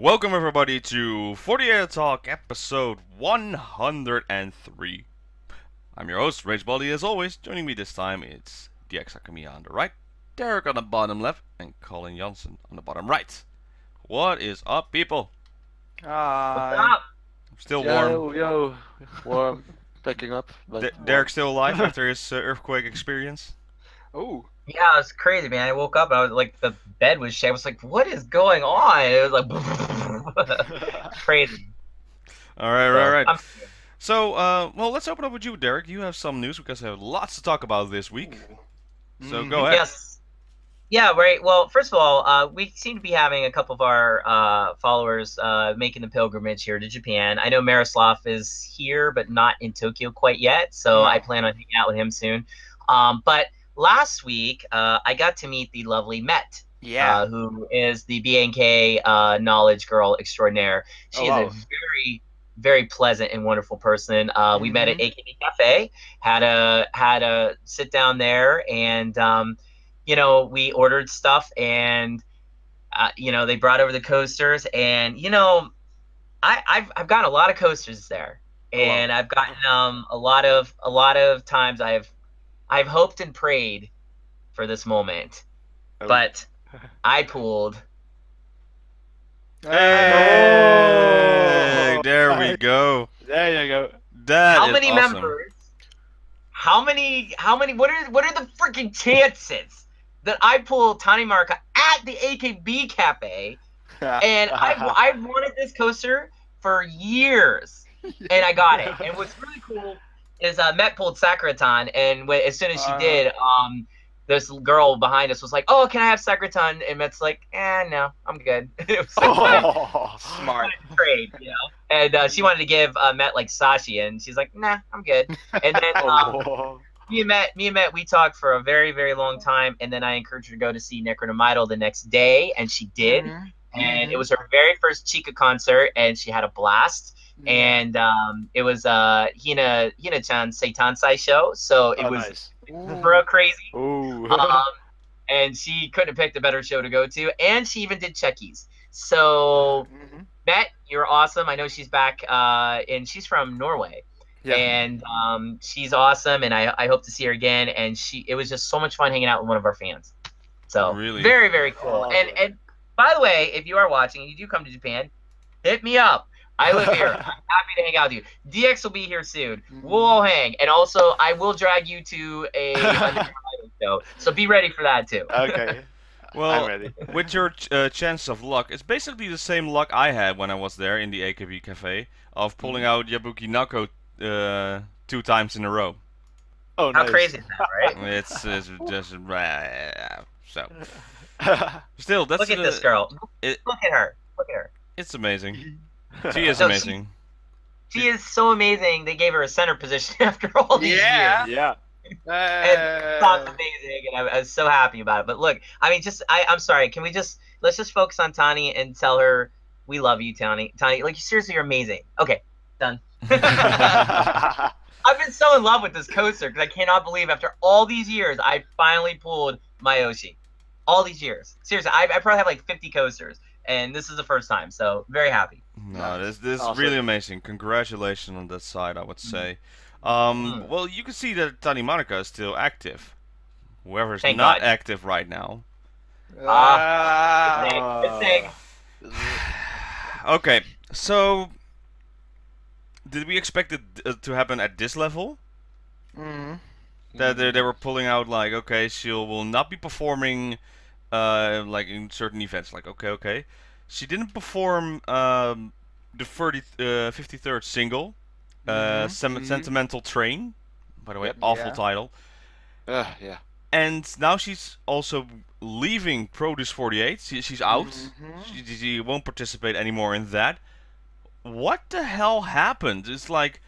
Welcome everybody to 48 Talk episode 103. I'm your host, RageBody, as always. Joining me this time it's DXTakamina on the right, Derek on the bottom left, and Colin Johnson on the bottom right. What is up, people? Hi. What's up? Still warm. Yo, warm. Picking up. But Derek's still alive after his earthquake experience. Oh. Yeah, it's crazy, man. I woke up and I was like, the bed was shaking. I was like, what is going on? It was like crazy. All right. So, well, let's open up with you, Derek. You have some news because I have lots to talk about this week. So go ahead. Yes. Yeah, right. Well, first of all, we seem to be having a couple of our followers making the pilgrimage here to Japan. I know Miroslav is here, but not in Tokyo quite yet. So I plan on hanging out with him soon. But last week, I got to meet the lovely Met, who is the BNK knowledge girl extraordinaire. She is a very, very pleasant and wonderful person. We met at AKB Cafe, had a sit down there, and you know, we ordered stuff, and you know, they brought over the coasters, and you know, I've gotten a lot of coasters there, and I've gotten a lot of times I've hoped and prayed for this moment, but I pulled. Hey, there we go. There you go. That How is many awesome. members? How many? What are the freaking chances that I pull Tani Marca at the AKB Cafe? And I've wanted this coaster for years, and I got it. And what's really cool is Met pulled Sakura-tan, and as soon as she did, this girl behind us was like, "Oh, can I have Sakura-tan?" And Met's like, "No, I'm good." It was like, smart trade, you know. And she wanted to give Met like Sashi, and she's like, "Nah, I'm good." And then me and Met, we talked for a very, very long time, and then I encouraged her to go to see Necronomidal the next day, and she did. And it was her very first Chica concert, and she had a blast. And it was Hina-chan's Seitansai show, so it was bro crazy. And she couldn't have picked a better show to go to, and she even did Checkies. So Met, you're awesome. I know she's back, and she's from Norway. Yeah. And she's awesome, and I hope to see her again. And it was just so much fun hanging out with one of our fans. So really? Very, very cool. And by the way, if you are watching and you do come to Japan, hit me up. I live here. I'm happy to hang out with you. DX will be here soon. We'll all hang. And also, I will drag you to a show. So be ready for that, too. Okay. Well, I'm ready. With your chance of luck, it's basically the same luck I had when I was there in the AKB Cafe of pulling out Yabuki Nako 2 times in a row. Oh, nice. How crazy is that, right? It's just so. Still, that's Look at this girl. Look at her. Look at her. It's amazing. She is amazing. She is so amazing. They gave her a center position after all these years. Yeah. And that's amazing, and I was so happy about it. But look, I mean, I'm sorry. Can we let's just focus on Tani and tell her we love you, Tani. Tani, like, seriously, you're amazing. Okay, done. I've been so in love with this coaster because I cannot believe after all these years I finally pulled Mayoshi. All these years, seriously, I probably have like 50 coasters, and this is the first time. So very happy. No, this is awesome. Really amazing. Congratulations on that side, I would say. Well, you can see that Tani Monica is still active. Whoever's Thank not God. active right now. Good thing. Okay, so did we expect it to happen at this level? That they were pulling out like, okay, she will not be performing like in certain events. Like, okay. She didn't perform the 53rd single, Sentimental Train. By the way, awful title. Yeah. And now she's also leaving Produce 48. She's out. She won't participate anymore in that. What the hell happened? It's like,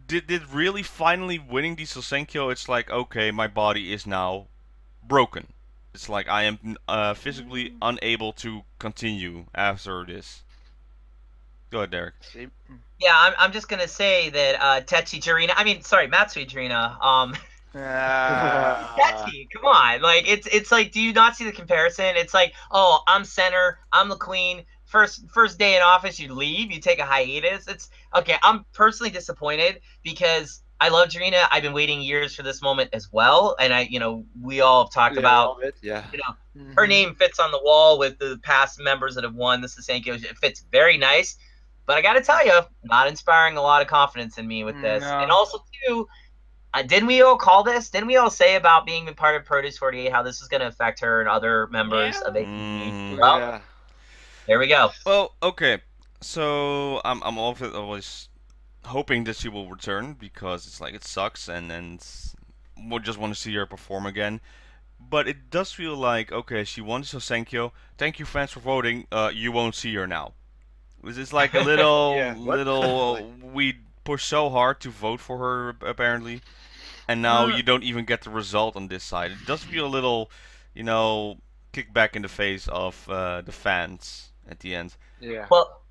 did really finally winning the Sosenkyo, it's like, okay, my body is now broken. It's like I am physically unable to continue after this. Go ahead, Derek. Yeah, I'm just gonna say that Techi Jurina, Matsui Jurina, Techi, come on, like it's like, do you not see the comparison? It's like, oh, I'm center, I'm the queen, first day in office, you leave, you take a hiatus. It's okay. I'm personally disappointed because I love Jurina. I've been waiting years for this moment as well, and we all have talked about, her name fits on the wall with the past members that have won the Susenkyo. It fits very nice, but I got to tell you, not inspiring a lot of confidence in me with this. No. And also too, didn't we all call this? Didn't we all say about being a part of Produce 48 how this is going to affect her and other members of AKB? Well, there we go. Well, okay. So I'm always hoping that she will return because it's like it sucks and we just want to see her perform again. But it does feel like, okay, she won Susenkyo. Thank you, fans, for voting. You won't see her now. It's like a little we pushed so hard to vote for her apparently, and now you don't even get the result on this side. It does feel a little, kick back in the face of the fans at the end. Yeah. Well,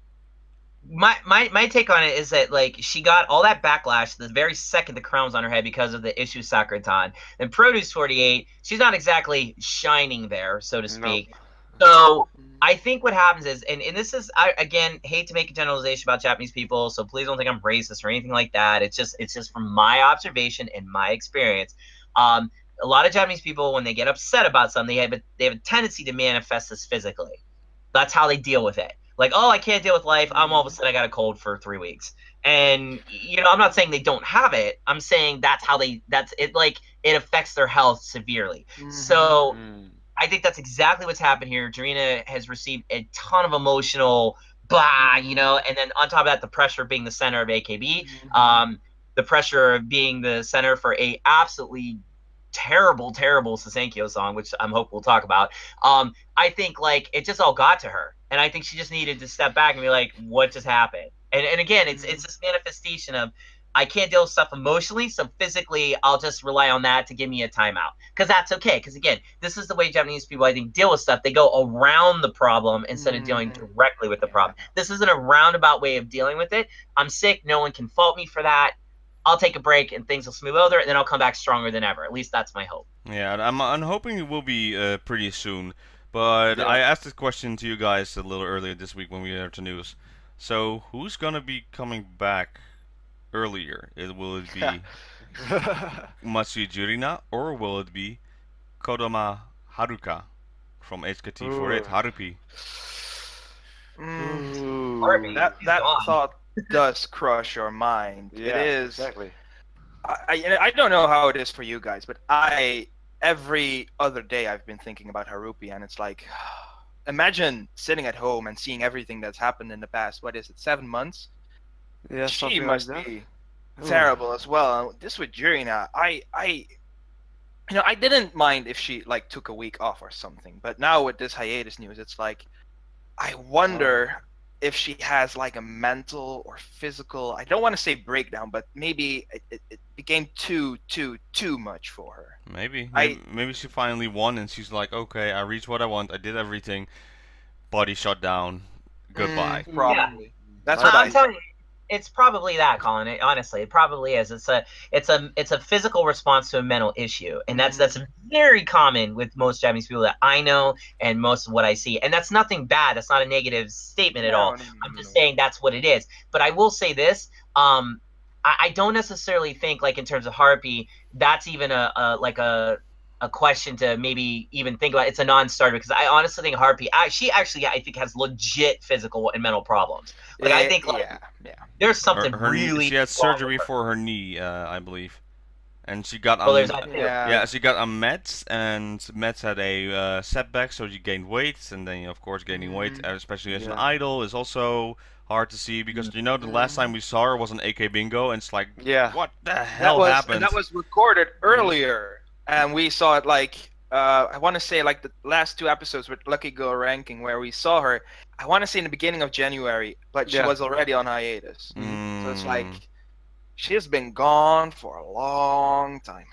my take on it is that like she got all that backlash the very second the crown was on her head because of the issue Sakura-tan. And Produce 48, she's not exactly shining there, so to speak. No. So I think what happens is, and this is, I again hate to make a generalization about Japanese people, so please don't think I'm racist or anything like that. It's just from my observation and my experience. A lot of Japanese people, when they get upset about something, they have a tendency to manifest this physically. That's how they deal with it. Like, oh, I can't deal with life. I'm all of a sudden I got a cold for 3 weeks, and I'm not saying they don't have it. I'm saying that's how it affects their health severely. So. I think that's exactly what's happened here. Jurina has received a ton of emotional and then on top of that, the pressure of being the center of AKB, the pressure of being the center for a absolutely terrible Susenkyo song, which I'm hoping we'll talk about. I think like it just all got to her, and I think she just needed to step back and be like, what just happened? And again, it's this manifestation of, I can't deal with stuff emotionally, so physically I'll just rely on that to give me a timeout. Because that's okay. Because again, this is the way Japanese people, I think, deal with stuff. They go around the problem instead of dealing directly with the problem. This isn't a roundabout way of dealing with it. I'm sick. No one can fault me for that. I'll take a break and things will smooth over, and then I'll come back stronger than ever. At least that's my hope. Yeah, I'm hoping it will be pretty soon. But I asked this question to you guys a little earlier this week when we heard the news. So who's gonna be coming back earlier? Will it be Matsuya Jurina, or will it be Kodama Haruka from AKB48, Harupi? That thought does crush your mind. Yeah, it is. Exactly. I don't know how it is for you guys, but every other day I've been thinking about Harupi, and it's like, imagine sitting at home and seeing everything that's happened in the past, 7 months? Yeah, she must be terrible as well. This with Jurina, I didn't mind if she took a week off or something, but now with this hiatus news, it's like, I wonder if she has a mental or physical, I don't want to say breakdown, but maybe it became too much for her. Maybe she finally won and she's like, okay, I reached what I want, I did everything, body shut down, goodbye. Probably. Yeah. That's what I'm telling you. It's probably that, Colin. Honestly, it probably is. It's a physical response to a mental issue, and that's very common with most Japanese people that I know and most of what I see. And that's nothing bad. That's not a negative statement at all. I'm just saying that's what it is. But I will say this: I don't necessarily think in terms of Harupi, that's even a question to maybe even think about. It's a non-starter because I honestly think Harupi, she actually I think has legit physical and mental problems. I think there's something really. She had surgery for her knee, I believe, and she got she got a meds, and meds had a setback, so she gained weight, and then of course gaining weight, especially as an idol, is also hard to see because the last time we saw her was on AK Bingo, and it's like, what the hell happened? And that was recorded earlier. And we saw it I want to say the last 2 episodes with Lucky Girl Ranking where we saw her, I want to say in the beginning of January, but she was already on hiatus. So it's she has been gone for a long time.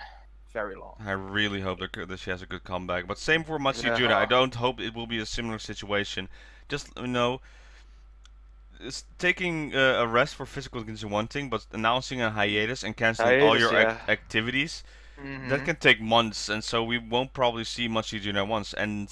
Very long. I really hope that she has a good comeback. But same for Matsuya Jurina. I don't hope it will be a similar situation. Just, taking a rest for physical condition one thing, but announcing a hiatus and canceling all your activities, that can take months, and so we won't probably see much Jurina once. And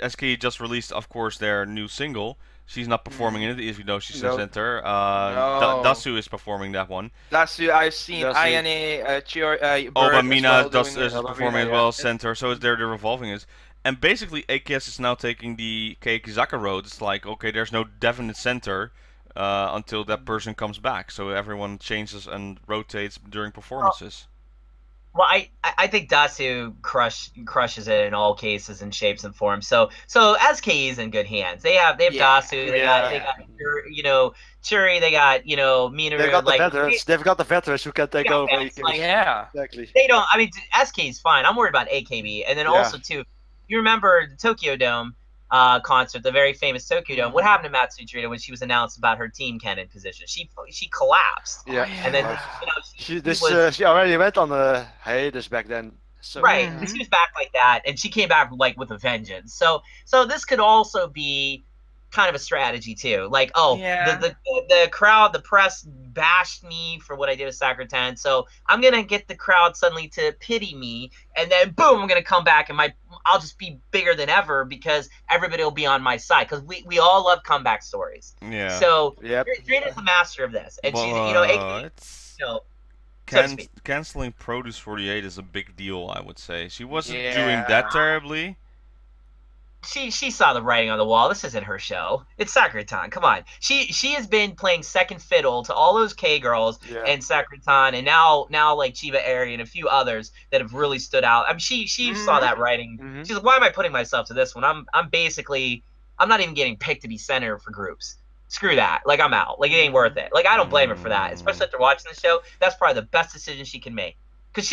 SK just released, of course, their new single, She's not performing in it, if you know she's a No. center. No. Dasu is performing that one. That's I've seen That's Ayane, Chior, Obamina well is doing it. performing as yeah. well, center. So they're revolving it. And basically, AKS is now taking the Keikizaka road. It's like, okay, there's no definite center until that person comes back. So everyone changes and rotates during performances. Well, I think Dasu crushes it in all cases and shapes and forms. So SK is in good hands. They have Dasu. They got Churi. They got Minoru. They've got the like, veterans. They've got the veterans who can take over. like, Yeah. Exactly. They don't. I mean, SK is fine. I'm worried about AKB, and then also too. You remember the Tokyo Dome concert, the very famous Tokyo Dome? What happened to Matsu Jurina when she was announced about her team Kennen position? She collapsed. Yeah. And then She already went on a hiatus back then. So. Right. She was back like that, and she came back like with a vengeance. So this could also be kind of a strategy too. Like, the crowd, the press bashed me for what I did with Sakura-tan, so I'm gonna get the crowd suddenly to pity me, and then boom, I'm gonna come back and I'll just be bigger than ever because everybody will be on my side. Because we all love comeback stories. Yeah. So Jurina's the master of this, and she's canceling Produce 48 is a big deal, I would say. She wasn't doing that terribly. She saw the writing on the wall. This isn't her show. It's Sakura-tan. Come on. She has been playing second fiddle to all those K girls and Sakura-tan, and now like Chiba Eri and a few others that have really stood out. I mean, she saw that writing. She's like, why am I putting myself to this one? I'm not even getting picked to be center for groups. Screw that. Like, I'm out. Like, it ain't worth it. Like, I don't blame her for that. Especially after watching the show. That's probably the best decision she can make. Because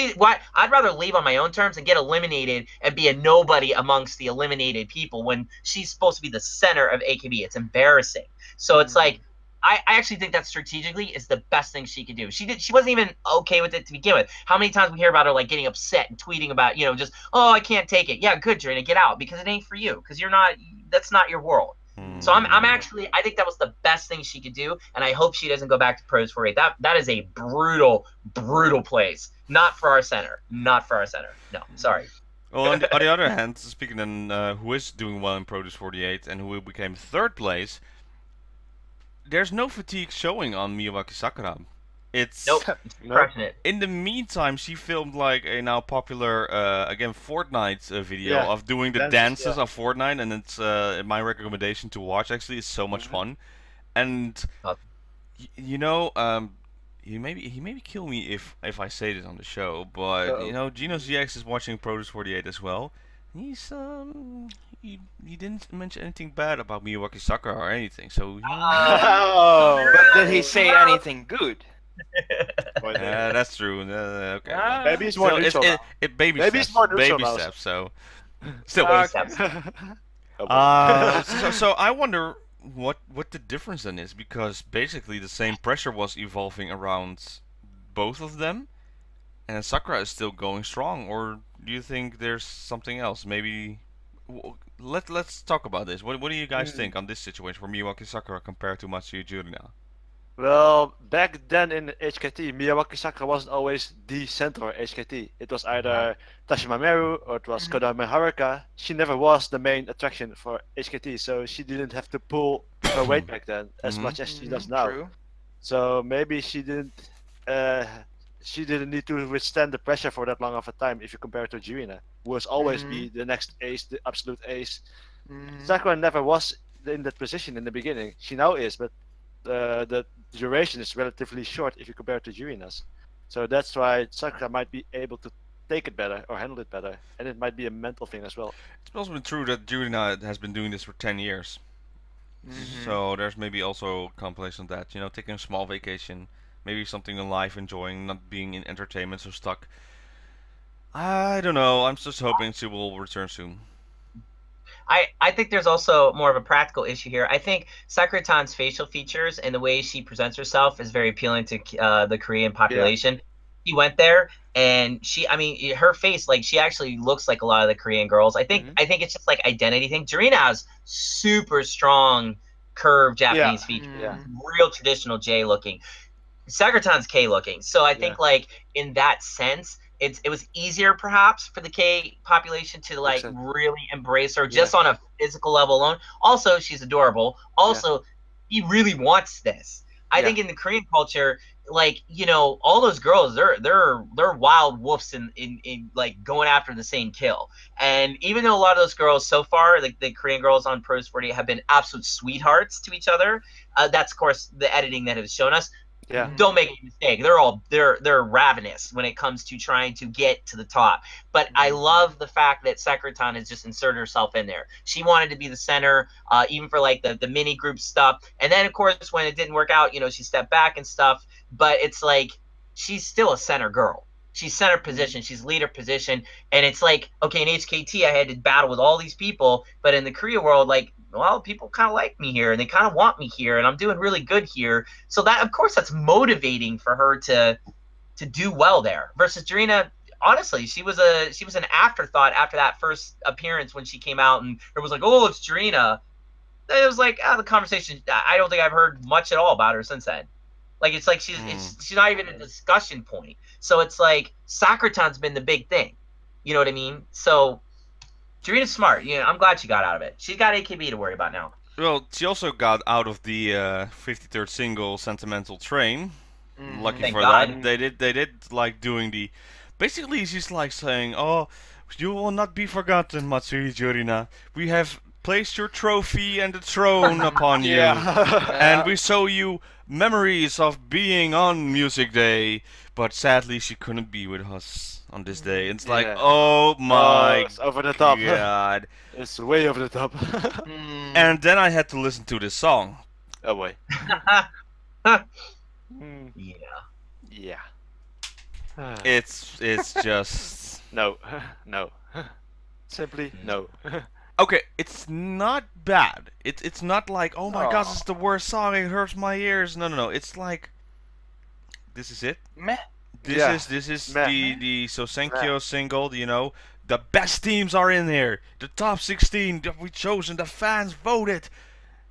I'd rather leave on my own terms and get eliminated and be a nobody amongst the eliminated people when she's supposed to be the center of AKB. It's embarrassing. So it's like, I actually think that strategically is the best thing she could do. She wasn't even okay with it to begin with. How many times we hear about her like getting upset and tweeting about, just, oh, I can't take it. Yeah, good, Jurina, get out because it ain't for you. Because that's not your world. So I think that was the best thing she could do, and I hope she doesn't go back to Pros 48. That is a brutal, brutal place. Not for our center. Not for our center. No, sorry. Well, on the other hand, speaking then, who is doing well in Produce 48 and who became third place, there's no fatigue showing on Miyawaki Sakura. It's crushing it. In the meantime, she filmed like a now popular again Fortnite video of doing the dances of Fortnite, and it's my recommendation to watch. Actually, it's so much fun, and he maybe kill me if I say this on the show, but GinoZX is watching Produce 48 as well. He's he didn't mention anything bad about Miyawaki Sakura or anything, so. But did he say anything good? That's true. Okay. Maybe it's more neutral now. Baby Maybe steps. it's more neutral Baby now. steps. So, still. Steps. So I wonder what the difference then is, because basically the same pressure was evolving around both of them, and Sakura is still going strong. Or do you think there's something else? Maybe. Let's talk about this. What do you guys think on this situation for Miyawaki Sakura compared to Matsuya Jurina? Well, back then in HKT, Miyawaki Sakura wasn't always the center of HKT. It was either Tashima Meru or it was Kodama Haruka. She never was the main attraction for HKT, so she didn't have to pull her weight back then as much as she does now. True. So maybe she didn't need to withstand the pressure for that long of a time if you compare it to Jurina, who was always be the next ace, the absolute ace. Sakura never was in that position in the beginning. She now is, but the duration is relatively short if you compare it to Jurina's. So that's why Sakura might be able to take it better or handle it better, and it might be a mental thing as well. It's also been true that Jurina has been doing this for 10 years. So there's maybe also a compilation of that, taking a small vacation, maybe something in life, enjoying, not being in entertainment so stuck. I don't know, I'm just hoping she will return soon. I think there's also more of a practical issue here. I think Sakura-tan's facial features and the way she presents herself is very appealing to the Korean population. Yeah. She went there, and her face, like, she actually looks like a lot of the Korean girls. I think it's just like identity thing. Jurina has super strong, curved Japanese features, real traditional J looking. Sakura-tan's K looking. So I think like in that sense, it was easier perhaps for the K population to like really embrace her just on a physical level alone. Also, she's adorable. Also, he really wants this. I think in the Korean culture, like, you know, all those girls, they're wild wolves in like going after the same kill. And even though a lot of those girls so far, like the Korean girls on Produce 48 have been absolute sweethearts to each other, that's of course the editing that has shown us. Yeah. Don't make any mistake. They're ravenous when it comes to trying to get to the top. But I love the fact that Sakura-tan has just inserted herself in there. She wanted to be the center, even for like the mini group stuff. And then of course when it didn't work out, you know, she stepped back and stuff. But it's like she's still a center girl. She's center position. She's leader position. And it's like, okay, in HKT I had to battle with all these people, but in the Korea world, like, well, people kind of like me here and they kind of want me here and I'm doing really good here. So that, of course, that's motivating for her to do well there. Versus Jurina, honestly, she was an afterthought after that first appearance when she came out and it was like, oh, it's Jurina. It was like, the conversation, I don't think I've heard much at all about her since then. Like, it's like she's not even a discussion point. So it's like Sakura-tan's been the big thing. You know what I mean? So Jurina's smart. You know, I'm glad she got out of it. She's got AKB to worry about now. Well, she also got out of the 53rd single Sentimental Train. Lucky Thank for God. that. They did like doing the... Basically, she's like saying, oh, you will not be forgotten, Matsuri Jurina. We have placed your trophy and the throne upon you. And we show you memories of being on Music Day. But sadly, she couldn't be with us on this day. It's like, oh my it's over the top. God. It's way over the top. And then I had to listen to this song. Oh boy. Yeah. It's just... No. No. Simply no. Okay, it's not bad. It's not like, oh my god, this is the worst song, it hurts my ears. No. It's like, this is it. Meh. This is the Sosenkyo single, you know. The best teams are in here. The top 16 that we chosen, the fans voted.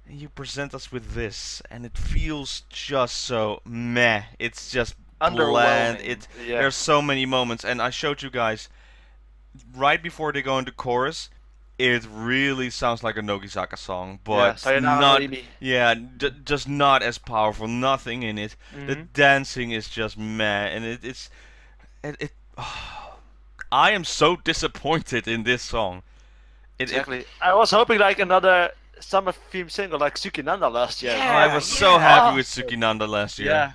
And you present us with this, and it feels just so meh. It's just bland. There's so many moments, and I showed you guys right before they go into chorus. It really sounds like a Nogizaka song, but just not as powerful. Nothing in it. The dancing is just meh, and I am so disappointed in this song. Exactly. I was hoping like another summer theme single like Tsukinanda last year. I was so happy with Tsukinanda last year.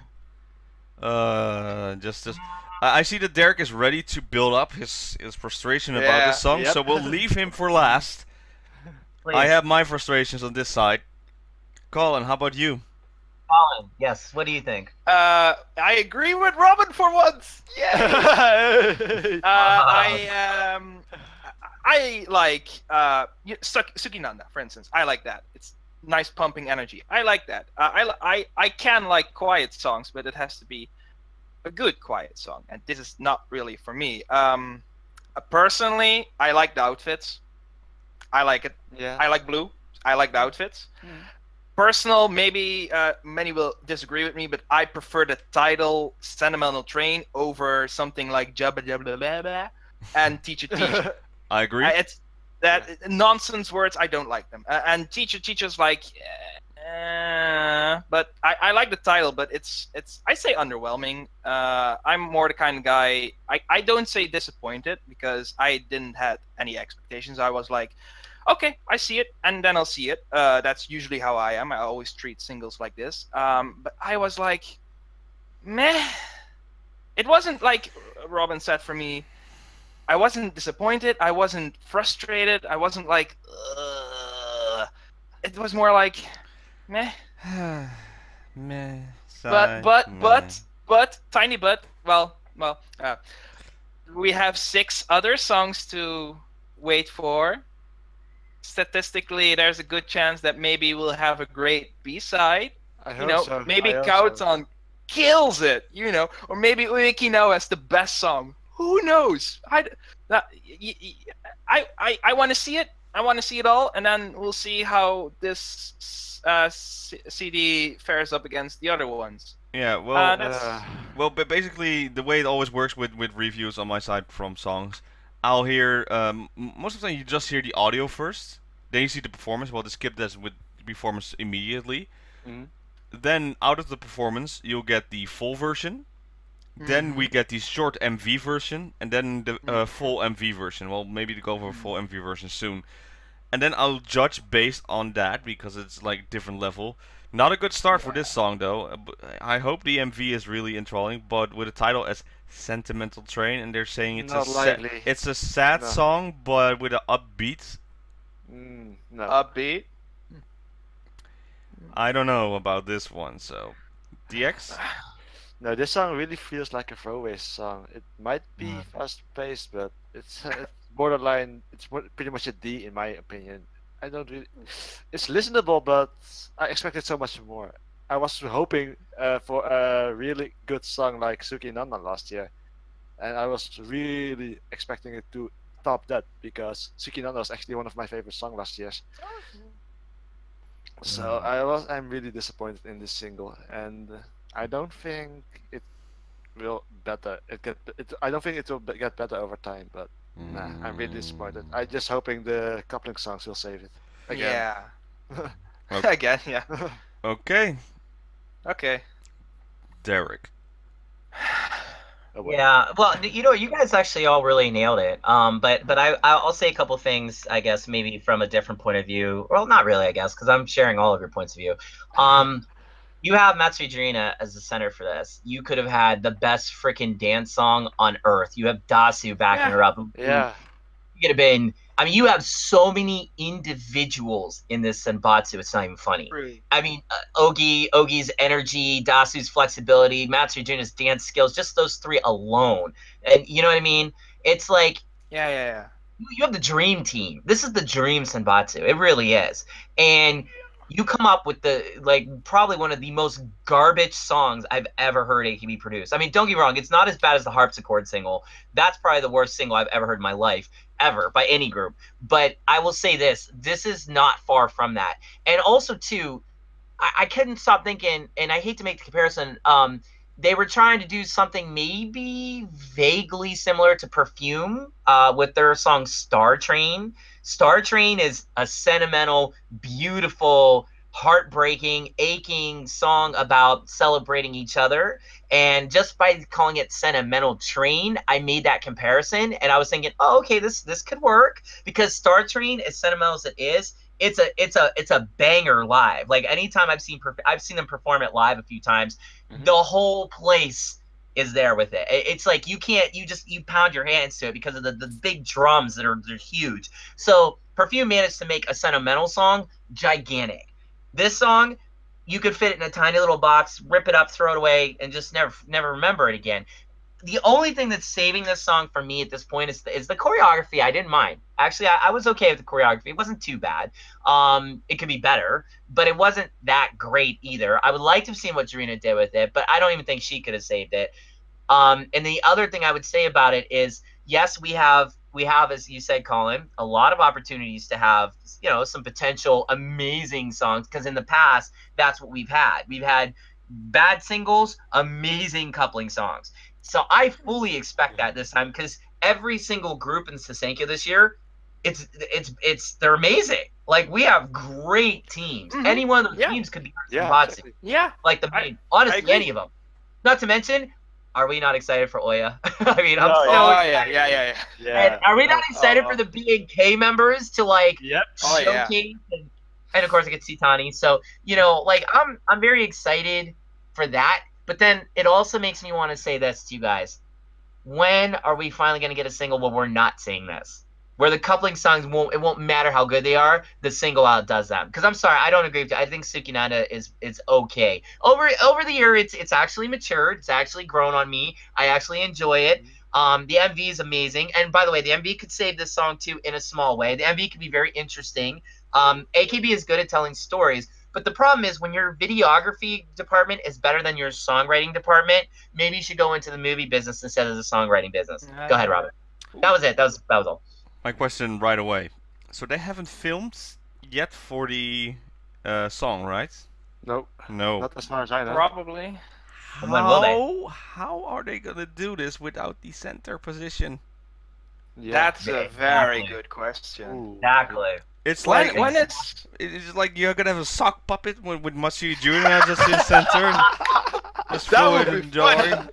I see that Derek is ready to build up his frustration about this song, so we'll leave him for last. Please. I have my frustrations on this side. Colin, how about you? Colin, yes, what do you think? I agree with Robin for once. Yeah. I like Tsukinanda, for instance. I like that. It's nice pumping energy. I like that. I can like quiet songs, but it has to be a good quiet song, and this is not really for me. Personally, I like the outfits. I like it. Yeah. I like blue. I like the outfits. Personal, maybe many will disagree with me, but I prefer the title "Sentimental Train" over something like "Jabba Jabba Blah Blah" and "Teacher Teacher." I agree. It's that nonsense words. I don't like them. And Teacher's like. But I like the title, but it's I say underwhelming. I'm more the kind of guy. I don't say disappointed because I didn't have any expectations. I was like, okay, I see it, and then I'll see it. That's usually how I am. I always treat singles like this. But I was like, meh. It wasn't like Robin said for me. I wasn't disappointed. I wasn't frustrated. I wasn't like, ugh. It was more like. Meh. Meh. But tiny but. Well. We have 6 other songs to wait for. Statistically, there's a good chance that maybe we'll have a great B-side. I hope so. Maybe Kauton kills it, you know, or maybe Uekino has the best song. Who knows? I want to see it. I want to see it all, and then we'll see how this CD fares up against the other ones. Yeah, well, That's but basically the way it always works with reviews on my side from songs, I'll hear most of the time you just hear the audio first, then you see the performance. Well, they skip this with the performance immediately. Mhm. Then out of the performance, you'll get the full version. Then we get the short MV version, and then the full MV version. Well, maybe to go for a full MV version soon. And then I'll judge based on that because it's like different level. Not a good start for this song though. I hope the MV is really enthralling, but with a title as Sentimental Train, and they're saying it's Not likely. it's a sad No. song, but with an upbeat. No. upbeat. I don't know about this one, so DX. No, this song really feels like a throwaway song. It might be fast-paced, but it's borderline. It's pretty much a D in my opinion. I don't really. It's listenable, but I expected so much more. I was hoping for a really good song like Suki Nana last year, and I was really expecting it to top that because Suki Nana was actually one of my favorite songs last year. So I'm really disappointed in this single, and I don't think it will better. I don't think it will get better over time, but nah, I'm really disappointed. I'm just hoping the coupling songs will save it. Again. Yeah. Okay. Again, yeah. Okay, Okay. Derek. Oh, well. Yeah, well, you guys actually all really nailed it. But I'll say a couple things, I guess, maybe from a different point of view. Well, not really, I guess, because I'm sharing all of your points of view. You have Matsuri Jurina as the center for this. You could have had the best freaking dance song on earth. You have Dasu backing her up. Yeah. You could have been. I mean, you have so many individuals in this Senbatsu. It's not even funny. I mean, Ogi's energy, Dasu's flexibility, Matsuri Jurina's dance skills, just those three alone. And you know what I mean? It's like Yeah. you have the dream team. This is the dream Senbatsu. It really is. And you come up with probably one of the most garbage songs I've ever heard AKB produce. I mean, don't get me wrong, it's not as bad as the Harpsichord single. That's probably the worst single I've ever heard in my life, ever, by any group. But I will say this is not far from that. And also, too, I couldn't stop thinking, and I hate to make the comparison, they were trying to do something maybe vaguely similar to Perfume with their song Star Train. Star Train is a sentimental, beautiful, heartbreaking, aching song about celebrating each other. And just by calling it Sentimental Train, I made that comparison. And I was thinking, oh, okay, this could work. Because Star Train, as sentimental as it is, it's a banger live. Like anytime I've seen them perform it live a few times, the whole place is there with it. It's like you pound your hands to it because of the big drums they're huge. So Perfume managed to make a sentimental song gigantic. This song, you could fit it in a tiny little box, rip it up, throw it away, and just never remember it again. The only thing that's saving this song for me at this point is the choreography. I didn't mind. Actually, I was okay with the choreography. It wasn't too bad. It could be better, but it wasn't that great either. I would like to have seen what Jurina did with it, but I don't even think she could have saved it. And the other thing I would say about it is, yes, we have, as you said, Colin, a lot of opportunities to have, some potential amazing songs, because in the past, that's what we've had. We've had bad singles, amazing coupling songs. So I fully expect that this time, because every single group in Sasenkyo this year, they're amazing. Like, we have great teams. Any one of those teams could be Senbatsu. Exactly. Yeah. Like honestly, any of them. Not to mention, are we not excited for Oya? I mean, I'm so excited. Yeah. And are we not excited for the B&K members to showcase? And of course, I get Sitani. So I'm very excited for that. But then it also makes me want to say this to you guys: when are we finally going to get a single where we're not saying this? Where the coupling songs won't matter how good they are, the single outdoes them. Because I'm sorry, I don't agree with you. I think Sukinanda is okay. Over the year, it's actually matured. It's actually grown on me. I actually enjoy it. The MV is amazing. And by the way, the MV could save this song too in a small way. The MV could be very interesting. AKB is good at telling stories. But the problem is, when your videography department is better than your songwriting department, maybe you should go into the movie business instead of the songwriting business. Go ahead, Robin. That was it. That was all. My question right away. So they haven't filmed yet for the song, right? Nope. No. Not as far as I know. Probably. And when will they? How are they gonna do this without the center position? Yeah. That's a very Exactly. good question. Ooh. Exactly. It's When, like when it's it's like you're gonna have a sock puppet with Matsuya Jurina just in center, and just That fluid would be and joy. fun.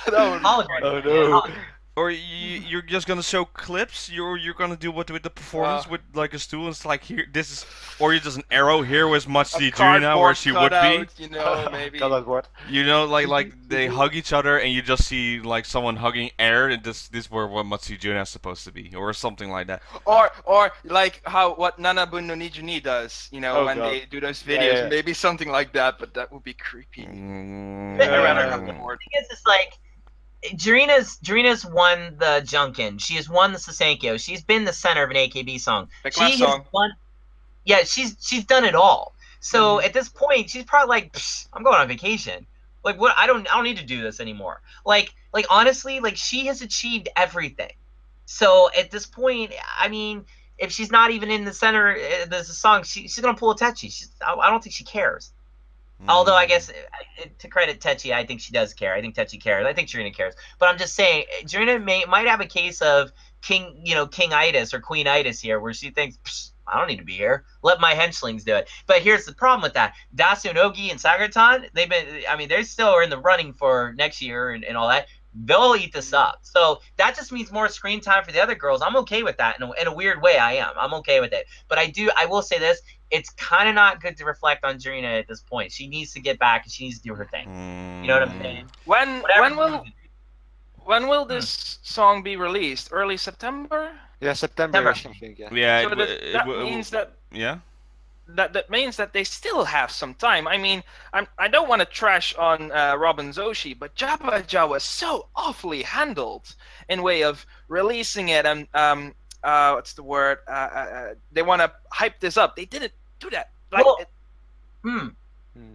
That would be Hologram. Oh, man, no. hologram. Or you're just gonna show clips. You're gonna do what with the performance with like a stool. It's like here, this is, or you just an arrow. Here was Matsuya Jurina where she would be. cutout, you know, maybe. Cardboard. You know, like they hug each other, and you just see like someone hugging air, and this where what Matsuya Jurina is supposed to be, or something like that. Or like what Nanabun no Nijuni does, you know, Oh, when God. they do those Yeah, videos. yeah. Maybe something like that, but that would be creepy. Mm. Bit around Yeah. her board. The thing is, it's like Jurina's won the Junkin. She has won the Sasenkyo. She's been the center of an AKB song. The She clap has song. won. Yeah, she's done it all. So Mm-hmm. at this point, she's probably like, "Psh, I'm going on vacation. Like what? I don't need to do this anymore. Like honestly, like she has achieved everything. So at this point, I mean, if she's not even in the center of the song, she's gonna pull a Techi. I don't think she cares. Although I guess to credit Techi, I think she does care. I think Techi cares. I think Jurina cares. But I'm just saying, Jurina might have a case of Kingitis or Queenitis here, where she thinks, Psh, I don't need to be here. Let my henchlings do it. But here's the problem with that: Dasu Nogi and Sagerton, they still are in the running for next year and all that. They'll eat this up. So that just means more screen time for the other girls. I'm okay with that in a weird way. I'm okay with it. But I will say this: it's kind of not good to reflect on Jurina at this point. She needs to get back and she needs to do her thing. You know what I'm saying? When will this song be released? Early September? Yeah, September. September. I think. Yeah. Yeah, So that means that yeah. that means that they still have some time. I mean, I don't want to trash on Robin Zoshi, but Jabaja was so awfully handled in way of releasing it and what's the word? They want to hype this up. They didn't do that. Like, Well,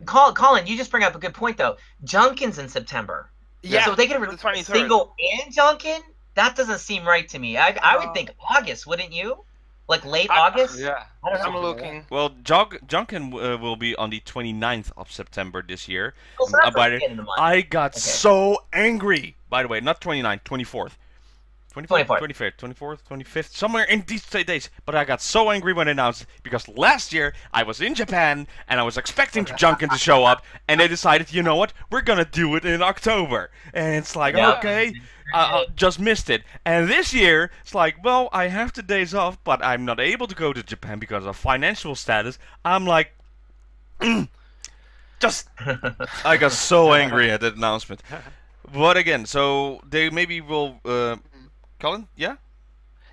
Colin, you just bring up a good point though. Junkin's in September. yeah. So if they can the release a 23rd. single and Junkin, that doesn't seem right to me. I would think August, wouldn't you? Like late August? Yeah. I don't I'm know. looking. Well, Junkin will be on the 29th of September this year. Oh, so that's By like the- the end of the month. I got so angry. By the way, not 29th, 24th. 24th, 25th, 24th, 25th, somewhere in these days. But I got so angry when they announced it because last year I was in Japan and I was expecting Junkin to show up, and they decided, you know what, we're gonna do it in October. And it's like, Yeah. okay, just missed it. And this year, it's like, well, I have the days off, but I'm not able to go to Japan because of financial status. I'm like, just, I got so angry at that announcement. But again, so they maybe will. Colin, yeah.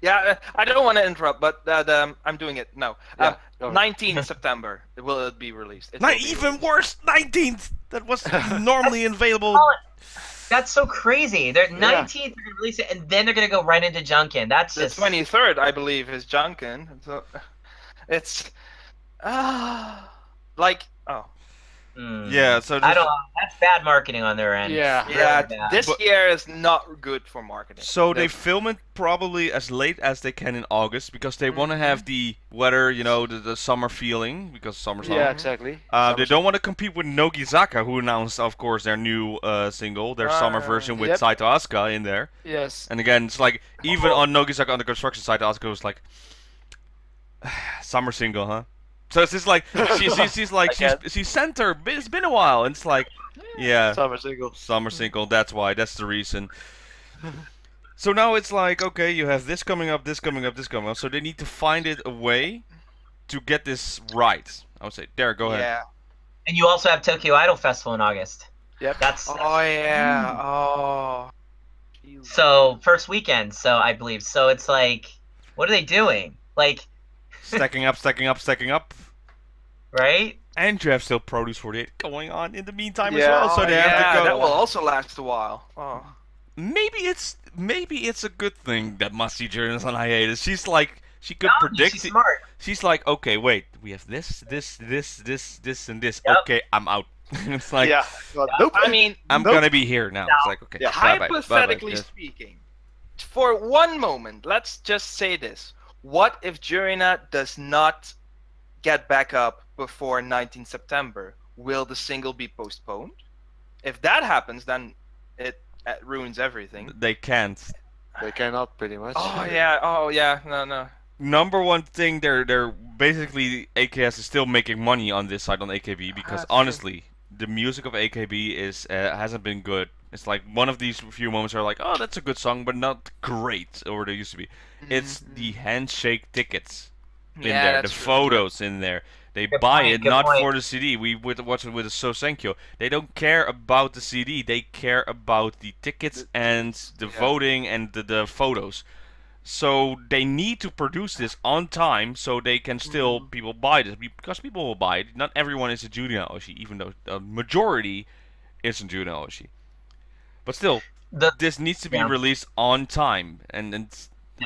Yeah, I don't want to interrupt, but I'm doing it now. Yeah, go ahead. 19th September will it be released. It Not will be even released. worse, 19th. That was normally available. Colin, that's so crazy. They're 19th, they're gonna release it, and then they're gonna go right into Junkin. That's The just 23rd, I believe, is Junkin. So it's like Yeah, so I don't know. That's bad marketing on their end. Yeah. yeah, Really bad. this But- year is not good for marketing. So they film it probably as late as they can in August because they want to have the weather, you know, the summer feeling because summer's Yeah, on. exactly. They don't want to compete with Nogizaka, who announced, of course, their new single, their summer version with Yep. Saito Asuka in there. Yes. And again, it's like even on Nogizaka under construction, Saito Asuka was like, summer single, huh? So it's just like she's center. It's been a while, and it's like, yeah, Summer single. summer single. That's why. That's the reason. So now it's like, okay, you have this coming up, this coming up, this coming up. So they need to find a way to get this right. I would say, Derek, go ahead. Yeah. And you also have Tokyo Idol Festival in August. Yep. That's Oh yeah. Oh. so first weekend. So I believe. So it's like, what are they doing? Like, Stacking up, stacking up, stacking up. right? And you have still Produce 48 going on in the meantime as Yeah. well. So Oh, they have yeah, to go. that will also last a while. Oh. Maybe it's a good thing that Masti Jurina's on hiatus. She's like, she could No, predict she's it. smart. She's like, okay, wait, we have this, and this. Yep. Okay, I'm out. It's like, Yeah. Well, nope. I mean, I'm Nope. gonna be here now. It's like, okay, Yeah. bye-bye, hypothetically bye-bye. speaking, for one moment, let's just say this. What if Jurina does not get back up before 19 September? Will the single be postponed? if that happens, then it ruins everything. They can't. They cannot, pretty much. Oh yeah, no. Number one thing, they're basically AKS is still making money on this side on AKB because That's honestly, the music of AKB is hasn't been good. It's like one of these few moments are like, oh, that's a good song, but not great, or they used to be. It's the handshake tickets in there, the photos in there. They buy it not for the CD. We would watch it with a Sosenkyo. They don't care about the CD. They care about the tickets and the voting and the photos. So they need to produce this on time so they can still people buy this because people will buy it. Not everyone is a Jurina Oshi, even though the majority is a Jurina Oshi. But still, this needs to be released on time, and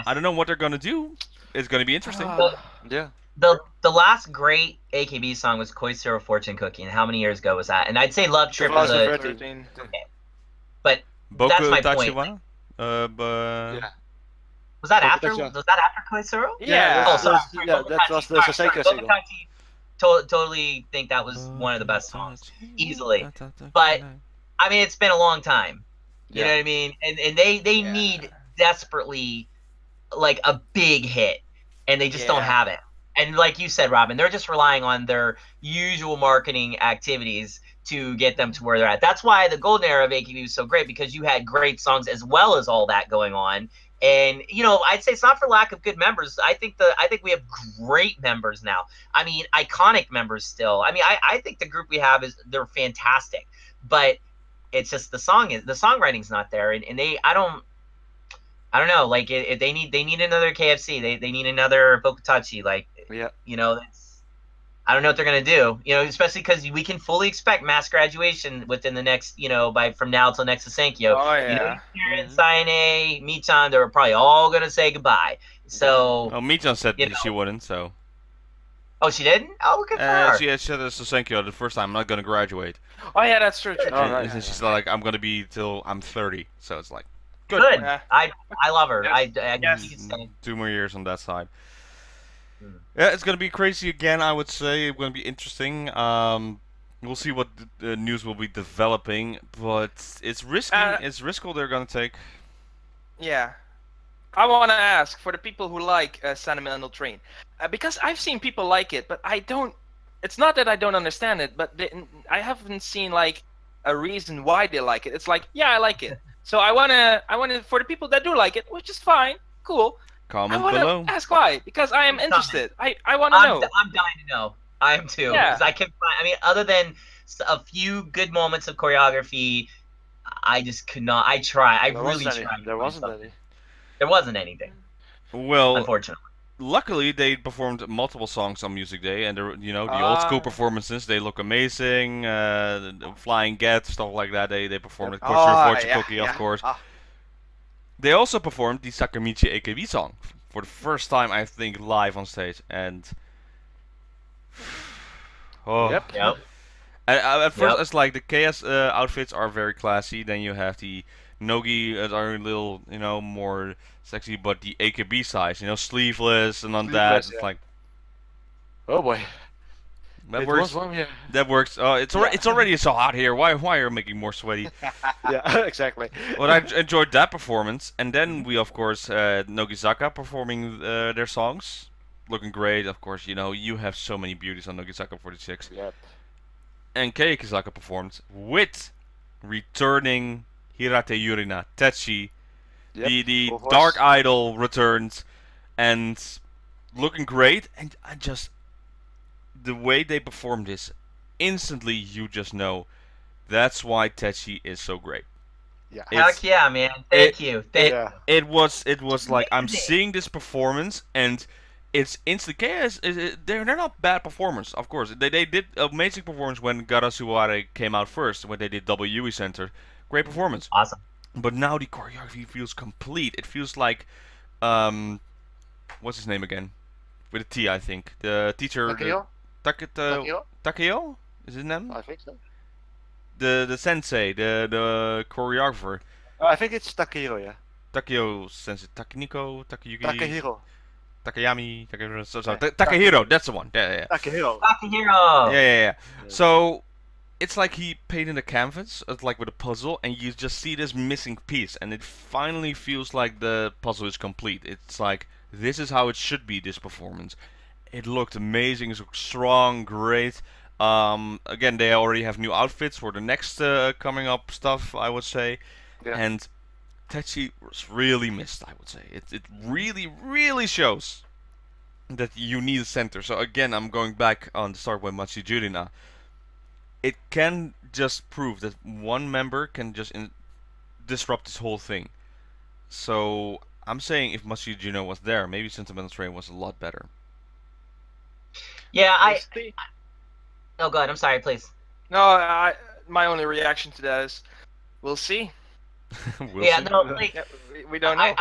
I don't know what they're gonna do. It's gonna be interesting. The last great AKB song was Koisuro Fortune Cookie, and how many years ago was that? And I'd say Love Trip was a... Okay. But that's my point. Was that after Koisuro? Yeah. Oh, sorry. That was the Soseka single. Totally think that was one of the best songs, easily. But I mean, it's been a long time. You know what I mean? And they need desperately like a big hit, and they just don't have it. And like you said, Robin, they're just relying on their usual marketing activities to get them to where they're at. That's why the golden era of AKB was so great, because you had great songs as well as all that going on. And you know, I'd say it's not for lack of good members. I think we have great members now. I mean, iconic members still. I mean, I think the group we have they're fantastic, but it's just the songwriting's not there, and I don't know. Like they need another KFC. They need another Bokutachi. Like you know, I don't know what they're gonna do. You know, especially because we can fully expect mass graduation within the next, you know, from now till next Senkyo. Oh yeah. You know, Karen, Saine, Michan, they're probably all gonna say goodbye. So. Oh, Michan said she wouldn't. So. Oh, she didn't? Oh, look at her. She said to Senkyo the first time, I'm not gonna graduate. Oh yeah, that's true. She's like, I'm gonna be till I'm 30. So it's like. Good. I love her. Yes. 2 more years on that side. Yeah, it's gonna be crazy again. I would say it's gonna be interesting. We'll see what the news will be developing, but it's risky. It's risky they're gonna take. Yeah, I want to ask for the people who like Sentimental Train, because I've seen people like it, but I don't. It's not that I don't understand it, but I haven't seen like a reason why they like it. It's like, yeah, I like it. So I wanna for the people that do like it, which is fine, cool. Comment below. I want to ask why, because I am interested. I want to know. I'm dying to know. I am too. Yeah. Because I can find. I mean, other than a few good moments of choreography, I just could not. I really tried. There wasn't any. There wasn't anything. Well, unfortunately. Luckily, they performed multiple songs on Music Day, and you know, the old school performances, they look amazing. The Flying Get, stuff like that. They performed it. Fortune Cookie, of course. They also performed the Sakamichi AKB song for the first time, I think, live on stage, and Yep. At first, it's like the KS outfits are very classy. Then you have the Nogi that are a little, you know, more sexy, but the AKB size, you know, sleeveless and on that, it's like, oh boy. That works. That works. It's already so hot here. Why are you making more sweaty? Yeah, exactly. Well, I enjoyed that performance, and then we of course Nogizaka performing their songs, looking great. Of course, you know you have so many beauties on Nogizaka 46. Yep. And Keikizaka performed with returning Hirate Jurina Techi. Yep. The Dark Idol returns, and looking great. And I just. The way they perform this, instantly you just know that's why Techi is so great. Yeah. Heck yeah, man. Thank you. It was like I'm seeing this performance and it's instant chaos. They're not bad performers, of course. They did amazing performance when Garasuware came out first, when they did WE Center. Great performance. Awesome. But now the choreography feels complete. It feels like what's his name again? With a T, I think. The teacher. Takeo? Is his name? I think so. The sensei, the choreographer. Oh, I think it's Takehiro, yeah. Takeo sensei, Takeniko, Takeyuki. Takehiro. Takayami, Takehiro. Takehiro, that's the one. Yeah. Takehiro. Takehiro. Yeah. So it's like he painted a canvas, like with a puzzle, and you just see this missing piece, and it finally feels like the puzzle is complete. It's like, this is how it should be, this performance. It looked amazing, it looked strong, great. Again, they already have new outfits for the next coming up stuff, I would say. Yeah. And Techi was really missed, I would say. It really, really shows that you need a center. So again, I'm going back on the start with Machi Jurina. It can just prove that one member can just disrupt this whole thing. So I'm saying if Machi Jurina was there, maybe Sentimental Train was a lot better. Yeah, oh, go ahead. I'm sorry, please. No, my only reaction to that is, we'll see. We'll see. No, like, Yeah, we don't know.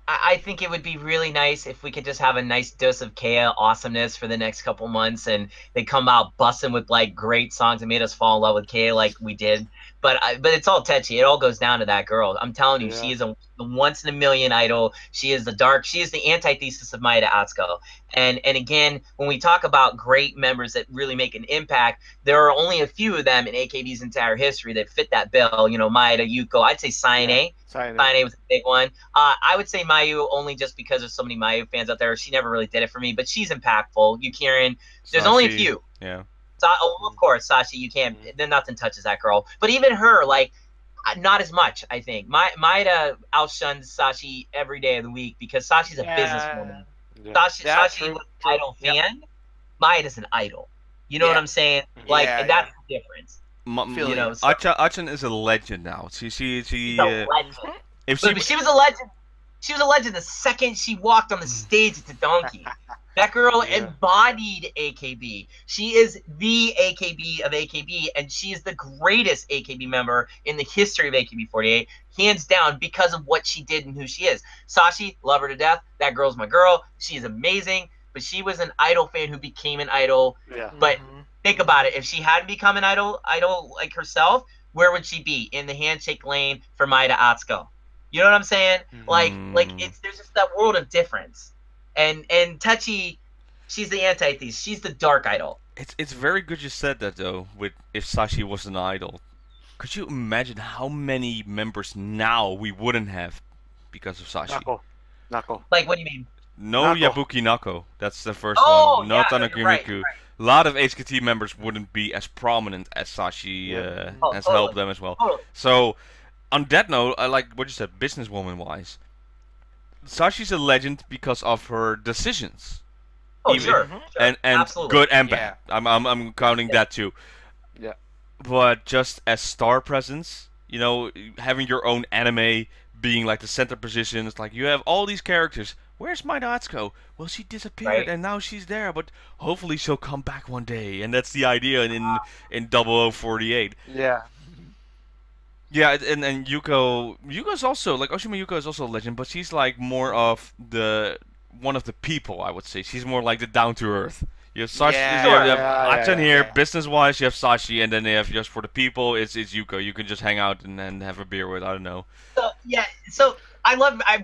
I think it would be really nice if we could just have a nice dose of Kea awesomeness for the next couple months, and they come out busting with like great songs that made us fall in love with Kea like we did. But it's all Techi. It all goes down to that girl. I'm telling you, she is the once in a million idol. She is she is the antithesis of Maeda Atsuko. And again, when we talk about great members that really make an impact, there are only a few of them in AKB's entire history that fit that bill. You know, Maeda, Yuko. I'd say Saine. Saine was a big one. I would say Mayu only just because there's so many Mayu fans out there. She never really did it for me, but she's impactful. Yukirin. There's only a few. Yeah. Of course, Sashi, you can't. Then nothing touches that girl. But even her, like, not as much. I think Maeda outshuns Sashi every day of the week because Sashi's a businesswoman. Yeah. Sashi was an idol fan. Maeda's an idol. You know what I'm saying? Like, and that's the difference. You know, Achan is a legend now. She's a legend. She was a legend. She was a legend the second she walked on the stage at the Donkey. That girl embodied AKB. She is the AKB of AKB, and she is the greatest AKB member in the history of AKB48, hands down, because of what she did and who she is. Sashi, love her to death. That girl's my girl. She is amazing, but she was an idol fan who became an idol. Yeah. But think about it. If she hadn't become an idol like herself, where would she be? In the handshake lane for Maeda Atsuko. You know what I'm saying? Like there's just that world of difference. And Techi, she's the antithesis. She's the dark idol. It's very good you said that though. With if Sashi was an idol, could you imagine how many members now we wouldn't have because of Sashi? Nako. Like, what do you mean? No Yabuki Nako. That's the first one. No Tanaka right. A lot of HKT members wouldn't be as prominent as Sashi has helped them as well. So, on that note, I like what you said, businesswoman-wise. Sashi's a legend because of her decisions. Oh, sure. And absolutely. good and bad. I'm counting that too. Yeah. But just as star presence, you know, having your own anime, being like the center position, it's like you have all these characters. Where's Maeda Atsuko? Well, she disappeared and now she's there, but hopefully she'll come back one day. And that's the idea in 0048. Yeah. Yeah, and Yuko's also, like, Oshima Yuko is also a legend, but she's like more of one of the people, I would say. She's more like the down-to-earth. You have Sashi, you have Achan here, business-wise, you have Sashi, and then you have just for the people, it's Yuko. You can just hang out and have a beer with, I don't know. So I'm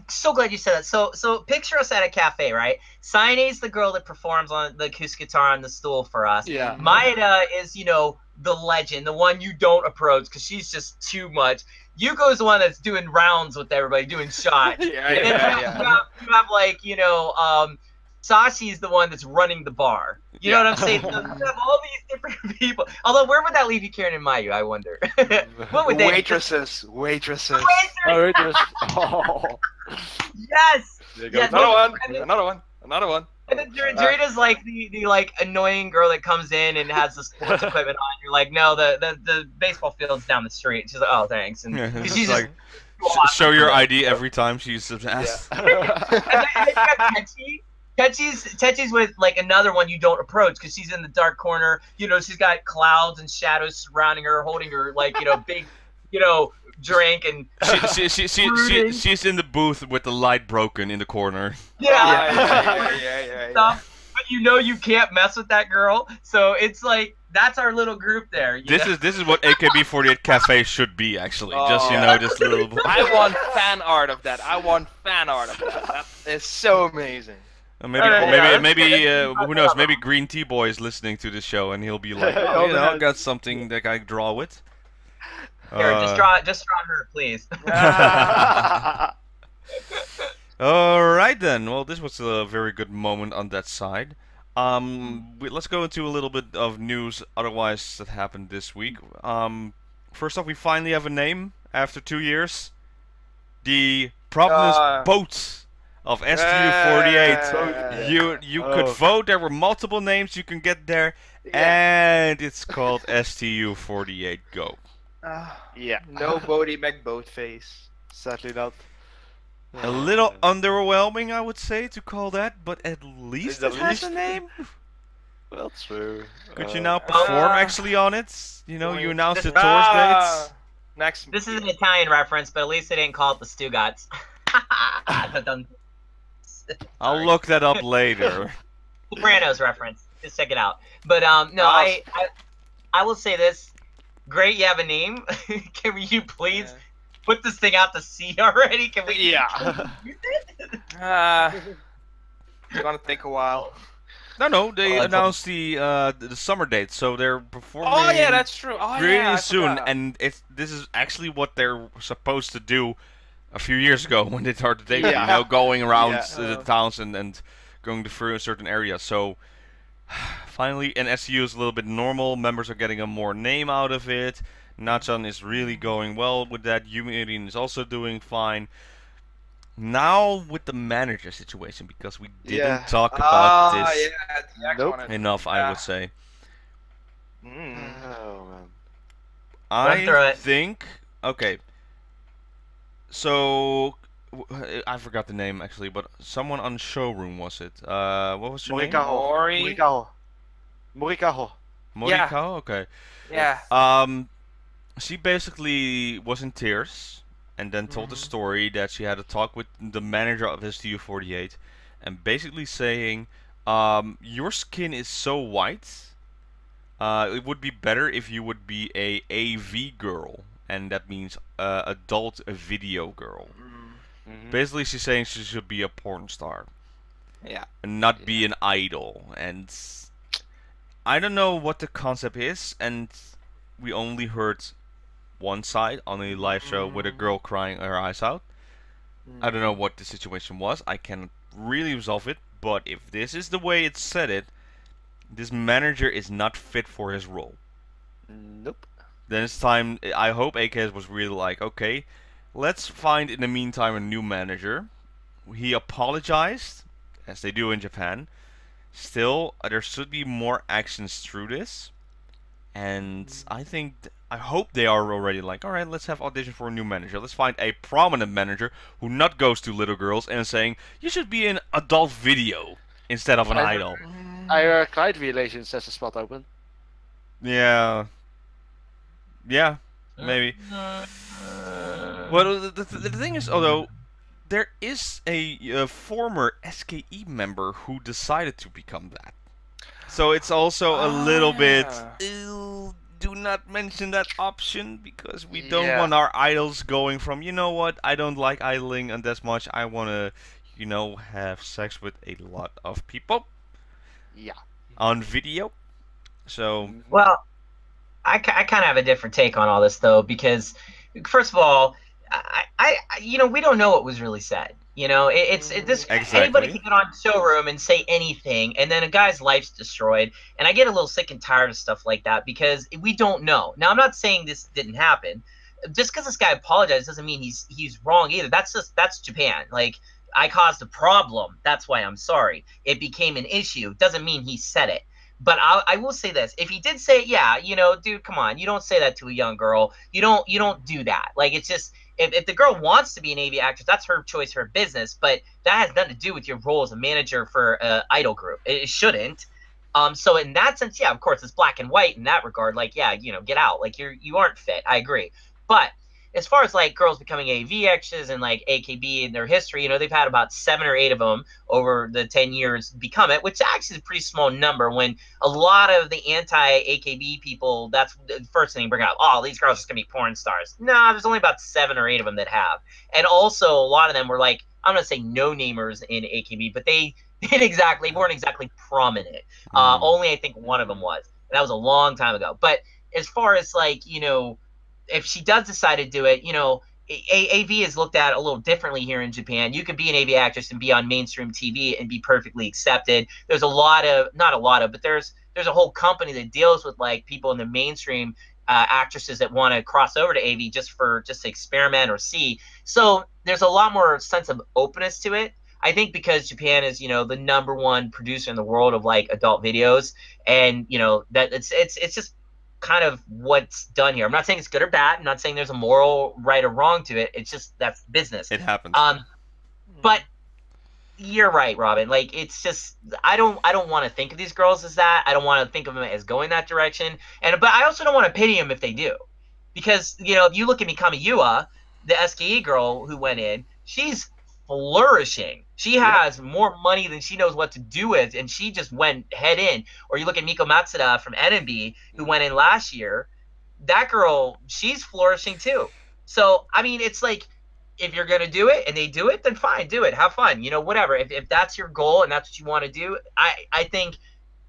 so glad you said that. So picture us at a cafe, right? Saine's the girl that performs on the acoustic guitar on the stool for us. Yeah. Maeda is, you know, the legend, the one you don't approach because she's just too much. Yuko's the one that's doing rounds with everybody, doing shots. You have like, you know, Sashi's the one that's running the bar. You know what I'm saying? So you have all these different people. Although, where would that leave you, Karen and Mayu, I wonder? What would they Waitresses. Oh. Yes. There you go. Another one. And then Jurina's like the like annoying girl that comes in and has the sports equipment on. You're like, no, the baseball field's down the street. She's like, oh, thanks. And she's like, show your ID every time she's asked. And then you got Techi's with like another one you don't approach because she's in the dark corner. You know, she's got clouds and shadows surrounding her, holding her like, you know, big, you know, drink and she's in the booth with the light broken in the corner. Yeah. But you know you can't mess with that girl, so it's like that's our little group there. This is what AKB48 Cafe should be actually. Just this little. I want fan art of that. That is so amazing. Maybe who knows? Maybe Green Tea Boy is listening to this show and he'll be like, oh, you know, I got something that I draw with. Here, just draw her, please. All right then. Well, this was a very good moment on that side. Let's go into a little bit of news otherwise that happened this week. First off, we finally have a name after 2 years. The Providence Boats of STU48. You could vote. There were multiple names you can get there, and it's called STU48 Go. No Bodie McBoatface. Sadly not. A little underwhelming, I would say, to call that, but at least it has a name. Well, true. Could you now perform actually on it? You know, you announced the tours dates. Next. This is an Italian reference, but at least they didn't call it the Stugotz. I'll look that up later. Sopranos reference. Just check it out. But no, I will say this. Great, you have a name. Can you please put this thing out to sea already? Can we? Yeah. It's gonna take a while. No, they announced the summer date, so they're performing. Oh yeah, that's true. Really soon, and this is actually what they're supposed to do. A few years ago, when they started dating, you know, going around the towns and going through certain areas. So finally, and SU is a little bit normal. Members are getting a more name out of it. Nachan is really going well with that. Yumirin is also doing fine. Now with the manager situation, because we didn't talk about this enough, I would say. Oh man. I think so I forgot the name actually, but someone on Showroom was it? What was your name? Morikawa. Morikawa? Okay. Yeah. She basically was in tears and then told the story that she had a talk with the manager of STU48 and basically saying, your skin is so white, it would be better if you would be a AV girl, and that means adult video girl. Basically, she's saying she should be a porn star. Yeah. And not be an idol. And I don't know what the concept is, and we only heard one side on a live show with a girl crying her eyes out. I don't know what the situation was. I cannot really resolve it, but if this is the way it said it, this manager is not fit for his role. Nope. Then it's time. I hope AKS was really like, okay, let's find in the meantime a new manager. He apologized, as they do in Japan. Still, there should be more actions through this. And I hope they are already like, alright, let's have audition for a new manager. Let's find a prominent manager who not goes to little girls and saying, you should be in adult video instead of an idol. Our client relations has a spot open. Yeah. Yeah, maybe. Well, the thing is, although, there is a former SKE member who decided to become that. So it's also a little bit, do not mention that option, because we don't want our idols going from, you know what, I don't like idling and that much, I want to, you know, have sex with a lot of people. Yeah. On video. So. Well, I kind of have a different take on all this, though, because, first of all, you know, we don't know what was really said. You know, anybody can get on Showroom and say anything, and then a guy's life's destroyed. And I get a little sick and tired of stuff like that because we don't know. Now, I'm not saying this didn't happen. Just because this guy apologized doesn't mean he's wrong either. That's Japan. Like, I caused a problem. That's why I'm sorry. It became an issue. Doesn't mean he said it. But I will say this: if he did say it, yeah, you know, dude, come on, you don't say that to a young girl. You don't do that. Like, it's just. If the girl wants to be an AV actress, that's her choice, her business. But that has nothing to do with your role as a manager for an idol group. It shouldn't. So in that sense, yeah, of course, it's black and white in that regard. Like, yeah, you know, get out. Like, you aren't fit. I agree. But as far as like girls becoming AV actresses and like AKB in their history, you know, they've had about 7 or 8 of them over the 10 years become it, which actually is a pretty small number. When a lot of the anti-AKB people, that's the first thing they bring up. Oh, these girls are just gonna be porn stars. No, there's only about 7 or 8 of them that have, and also a lot of them were like, I'm gonna say no namers in AKB, but they Exactly, weren't exactly prominent. Only I think one of them was. And that was a long time ago. But as far as like, you know, if she does decide to do it, you know, AV is looked at a little differently here in Japan. You could be an AV actress and be on mainstream TV and be perfectly accepted. There's a lot of, not a lot of, but there's a whole company that deals with like people in the mainstream actresses that want to cross over to AV just to experiment or see. So there's a lot more sense of openness to it. I think because Japan is, you know, the #1 producer in the world of like adult videos, and you know that it's just kind of what's done here. I'm not saying it's good or bad. I'm not saying there's a moral right or wrong to it. It's just that's business. It happens. But you're right, Robin. Like it's just I don't want to think of these girls as that. I don't want to think of them as going that direction. But I also don't want to pity them if they do, because you know if you look at Mikami Yua, the SKE girl who went in, she's flourishing. She has more money than she knows what to do with, and she just went head in. Or you look at Miko Matsuda from NMB, who went in last year. That girl, she's flourishing too. So, I mean, it's like, if you're going to do it and they do it, then fine, do it. Have fun. You know, whatever. If that's your goal and that's what you want to do, I think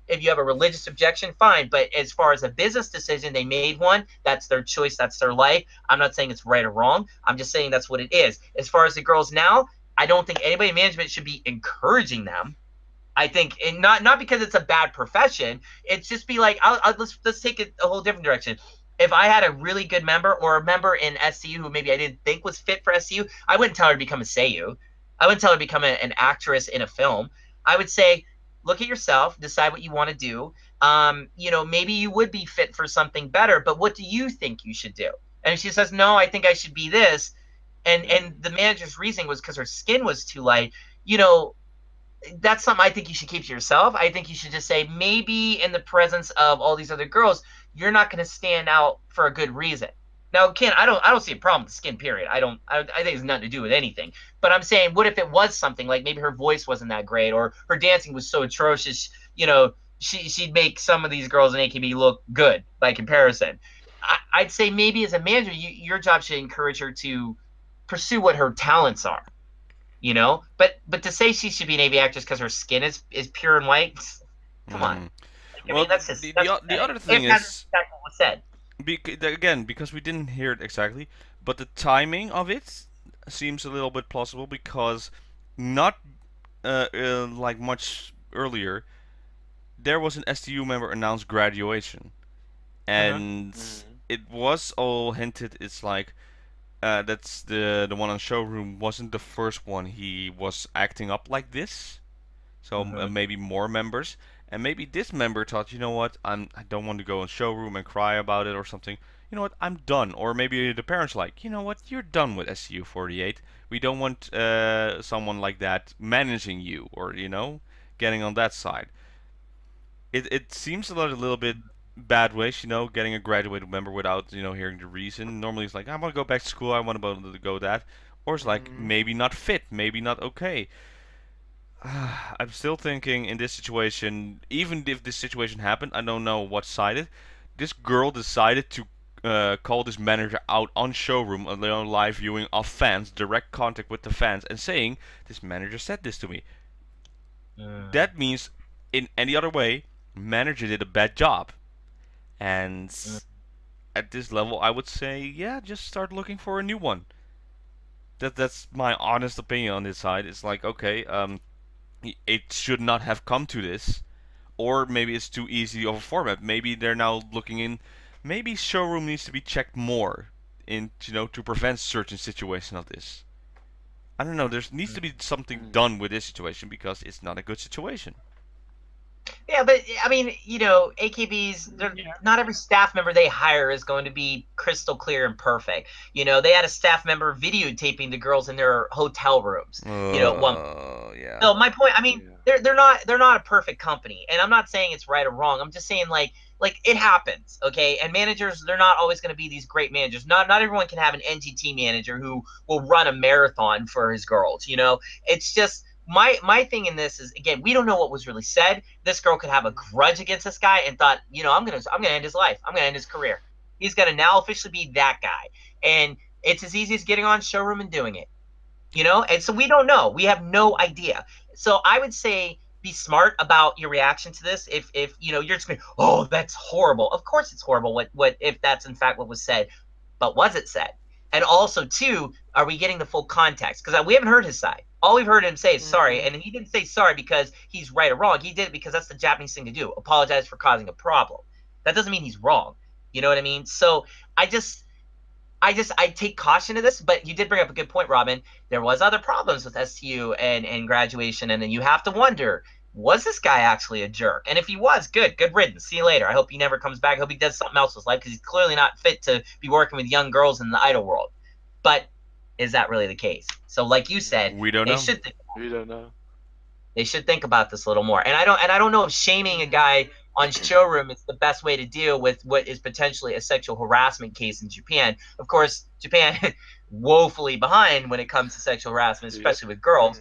if you have a religious objection, fine. But as far as a business decision, they made one. That's their choice. That's their life. I'm not saying it's right or wrong. I'm just saying that's what it is. As far as the girls now, I don't think anybody in management should be encouraging them. I think, and not because it's a bad profession. It's just be like, let's take it a whole different direction. If I had a really good member or a member in STU who maybe I didn't think was fit for STU, I wouldn't tell her to become a seiyuu. I wouldn't tell her to become an actress in a film. I would say, look at yourself, decide what you want to do. You know, maybe you would be fit for something better, but what do you think you should do? And if she says, no, I think I should be this. And the manager's reasoning was because her skin was too light. You know, that's something I think you should keep to yourself. I think you should just say, maybe in the presence of all these other girls, you're not going to stand out for a good reason. Now, Ken, I don't see a problem with the skin, period. I think it's nothing to do with anything. But I'm saying, what if it was something like maybe her voice wasn't that great or her dancing was so atrocious, you know, she'd make some of these girls in AKB look good by comparison. I'd say maybe as a manager, your job should encourage her to pursue what her talents are, you know. But to say she should be an AV actress because her skin is pure and white, come on. I mean, that's just the other thing is that's what was said. Again, because we didn't hear it exactly, but the timing of it seems a little bit plausible because not like much earlier, there was an STU member announced graduation, and it was all hinted. It's like. That's the one on showroom wasn't the first one. He was acting up like this, so maybe more members, and maybe this member thought, you know what, I don't want to go on showroom and cry about it or something. You know what, I'm done. Or maybe the parents like, you know what, you're done with STU48. We don't want someone like that managing you, or you know, getting on that side. It seems a little bit. Bad wish, you know, getting a graduated member without, you know, hearing the reason. Normally it's like, I want to go back to school, I want to go that. Or it's like, maybe not fit, maybe not okay. I'm still thinking in this situation, even if this situation happened, I don't know what sided. This girl decided to call this manager out on showroom, on their own live viewing of fans, direct contact with the fans, and saying, this manager said this to me. That means, in any other way, manager did a bad job. And at this level, I would say, yeah, just start looking for a new one. That's my honest opinion on this side. It's like, okay, it should not have come to this, or maybe it's too easy of a format. Maybe they're now looking in. Maybe showroom needs to be checked more, in you know, to prevent certain situations of this. I don't know. There needs to be something done with this situation because it's not a good situation. Yeah, but I mean, you know, AKBs, not every staff member they hire is going to be crystal clear and perfect. You know, they had a staff member videotaping the girls in their hotel rooms. You know, yeah. So my point, I mean, they're not a perfect company, and I'm not saying it's right or wrong. I'm just saying like it happens, okay? And managers, they're not always going to be these great managers. Not everyone can have an NGT manager who will run a marathon for his girls. You know, it's just. My thing in this is, again, we don't know what was really said. This girl could have a grudge against this guy and thought, you know, I'm gonna end his life. I'm gonna end his career. He's gonna now officially be that guy. And it's as easy as getting on showroom and doing it. You know? And so we don't know. We have no idea. So I would say be smart about your reaction to this. If you know, you're just going, oh, that's horrible. Of course it's horrible. What if that's in fact what was said, but was it said? And also, too, are we getting the full context? Because we haven't heard his side. All we've heard him say is sorry, and he didn't say sorry because he's right or wrong. He did it because that's the Japanese thing to do. Apologize for causing a problem. That doesn't mean he's wrong. You know what I mean? So I take caution to this, but you did bring up a good point, Robin. There was other problems with STU and graduation, and then you have to wonder, was this guy actually a jerk? And if he was, good riddance. See you later. I hope he never comes back. I hope he does something else with his life because he's clearly not fit to be working with young girls in the idol world. But is that really the case? So, like you said, we don't know. We don't know. They should think about this a little more. And I don't know if shaming a guy on showroom is the best way to deal with what is potentially a sexual harassment case in Japan. Of course, Japan woefully behind when it comes to sexual harassment, especially with girls.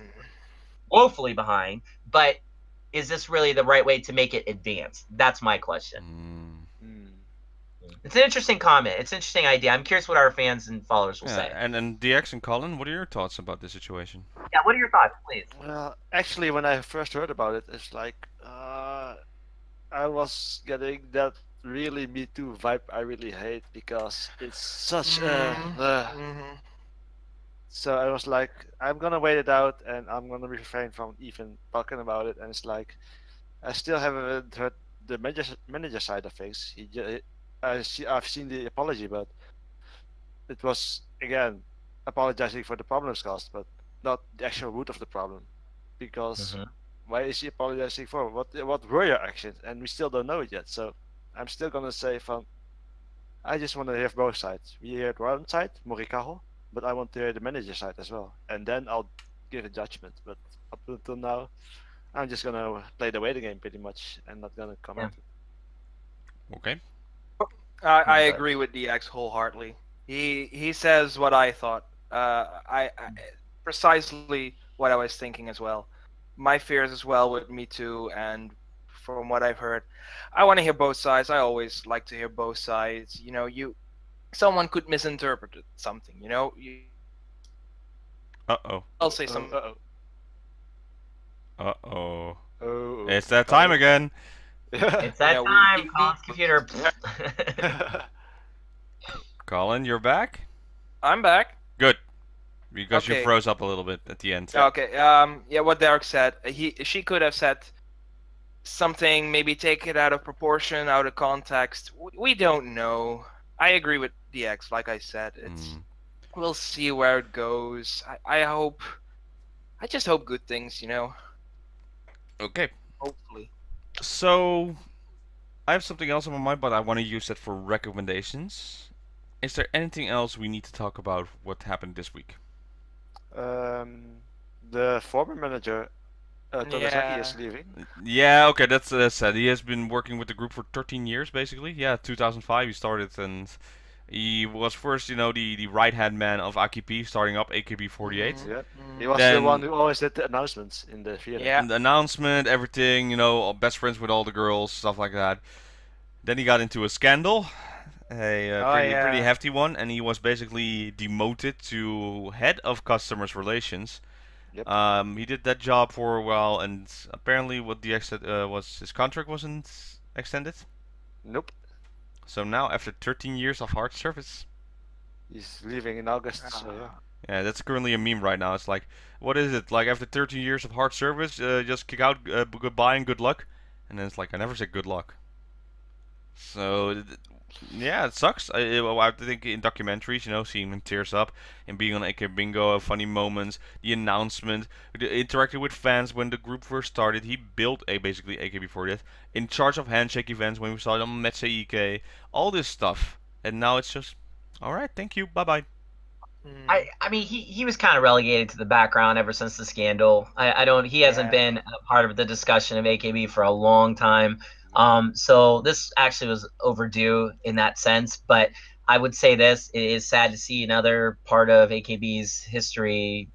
Woefully behind. But is this really the right way to make it advance? That's my question. It's an interesting comment. It's an interesting idea. I'm curious what our fans and followers will say. And DX and Colin, what are your thoughts about this situation? Yeah, what are your thoughts, please? Well, actually, when I first heard about it, it's like I was getting that really Me Too vibe I really hate because it's such So I was like, I'm gonna wait it out and I'm gonna refrain from even talking about it. And it's like, I still haven't heard the manager side of things. I've seen the apology, but it was again apologizing for the problems caused, but not the actual root of the problem. Because why is he apologizing for? What were your actions? And we still don't know it yet. So I'm still gonna say, I just want to hear both sides. We heard one side, Morikawa, but I want to hear the manager side as well, and then I'll give a judgment. But up until now, I'm just gonna play the waiting game pretty much, and not gonna comment. Okay. I agree with DX wholeheartedly. He says what I thought. I precisely what I was thinking as well. My fears as well with Me Too, and from what I've heard, I want to hear both sides. I always like to hear both sides. You know, someone could misinterpret something. You know. I'll say something. It's that time again. It's that time. Colin's computer. Colin, you're back? I'm back. Good. Because you froze up a little bit at the end. Okay. Yeah, what Derek said. She could have said something, maybe take it out of proportion, out of context. We don't know. I agree with DX. Like I said, we'll see where it goes. I just hope good things. You know. Okay. Hopefully. So, I have something else on my mind, but I want to use that for recommendations. Is there anything else we need to talk about what happened this week? The former manager, Togasaki, is leaving. Yeah, okay, that's sad. He has been working with the group for 13 years, basically. Yeah, 2005 he started, and he was first, you know, the right-hand man of AKP, starting up AKB48. Yeah. He was the one who always did the announcements in the theater. Yeah. The announcement, everything, you know, best friends with all the girls, stuff like that. Then he got into a scandal, pretty hefty one, and he was basically demoted to head of customers relations. Yep. He did that job for a while, and apparently what DX said was his contract wasn't extended. Nope. So now, after 13 years of hard service, he's leaving in August. So yeah, that's currently a meme right now. It's like, what is it? Like, after 13 years of hard service, just kick out, goodbye and good luck. And then it's like, I never said good luck. So, yeah, it sucks. I think in documentaries, you know, seeing him tears up and being on AK Bingo, funny moments, the announcement, interacting with fans when the group first started. He built basically AKB48, in charge of handshake events when we saw them on Metse EK, all this stuff. And now it's just, alright, thank you, bye-bye. I mean, he was kind of relegated to the background ever since the scandal. He hasn't been a part of the discussion of AKB for a long time. So this actually was overdue in that sense, but I would say this, it is sad to see another part of AKB's history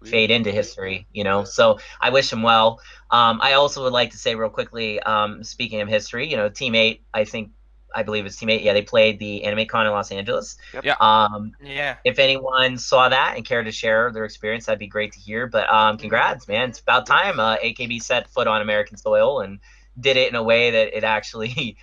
fade into history, you know, so I wish him well. I also would like to say real quickly, speaking of history, you know, Team 8, I think I believe it's Team 8. Yeah, they played the AnimeCon in Los Angeles. Yep. Yeah. If anyone saw that and cared to share their experience, that'd be great to hear. But congrats, man! It's about time AKB set foot on American soil and did it in a way that it actually,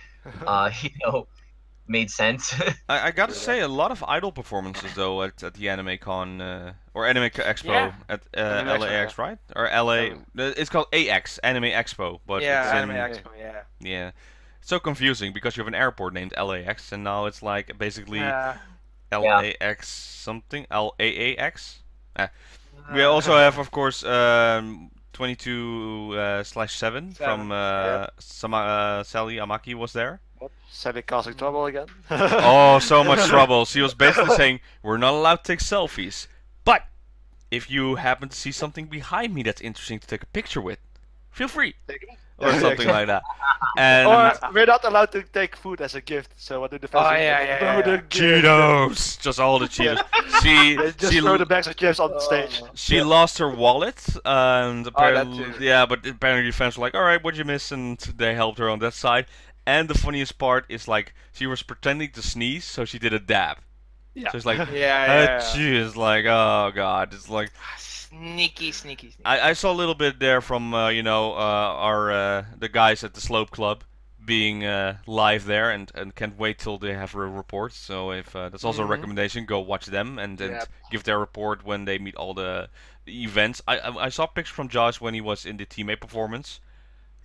made sense. I gotta say, a lot of idol performances though at the AnimeCon or Anime Expo at LAX, right? Or LA. It's called AX Anime Expo, but Yeah, it's Anime in, Expo. Yeah. yeah. So confusing because you have an airport named LAX, and now it's like basically LAX something LAAX. We also have, of course, 22/7 from Sally Amaki was there. Sally causing trouble again. Oh, so much trouble. She was basically saying, we're not allowed to take selfies, but if you happen to see something behind me that's interesting to take a picture with, feel free. Or something like that. And or we're not allowed to take food as a gift, so what do the fans do? yeah. Cheetos! Just all the Cheetos. She throw the bags of chips on the stage. She lost her wallet, and apparently, but apparently the fans were like, alright, what'd you miss? And they helped her on that side. And the funniest part is like, she was pretending to sneeze, so she did a dab. Yeah. So it's like, Yeah. she is like, oh god, it's like... Sneaky. I saw a little bit there from the guys at the Slope Club being live there, and can't wait till they have a report. So if that's also a recommendation, go watch them and give their report when they meet all the events. I saw pictures from Josh when he was in the teammate performance.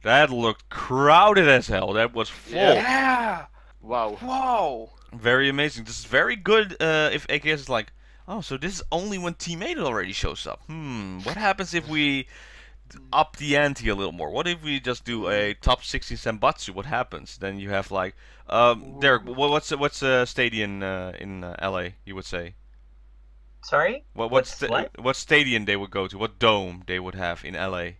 That looked crowded as hell. That was full. Yeah. Wow. Very amazing. This is very good. If AKS is like, oh, so this is only when Team 8 already shows up. What happens if we up the ante a little more? What if we just do a top 16 Senbatsu? What happens? Then you have like, Derek, what's a stadium in LA? You would say. Sorry. What stadium they would go to? What dome they would have in LA?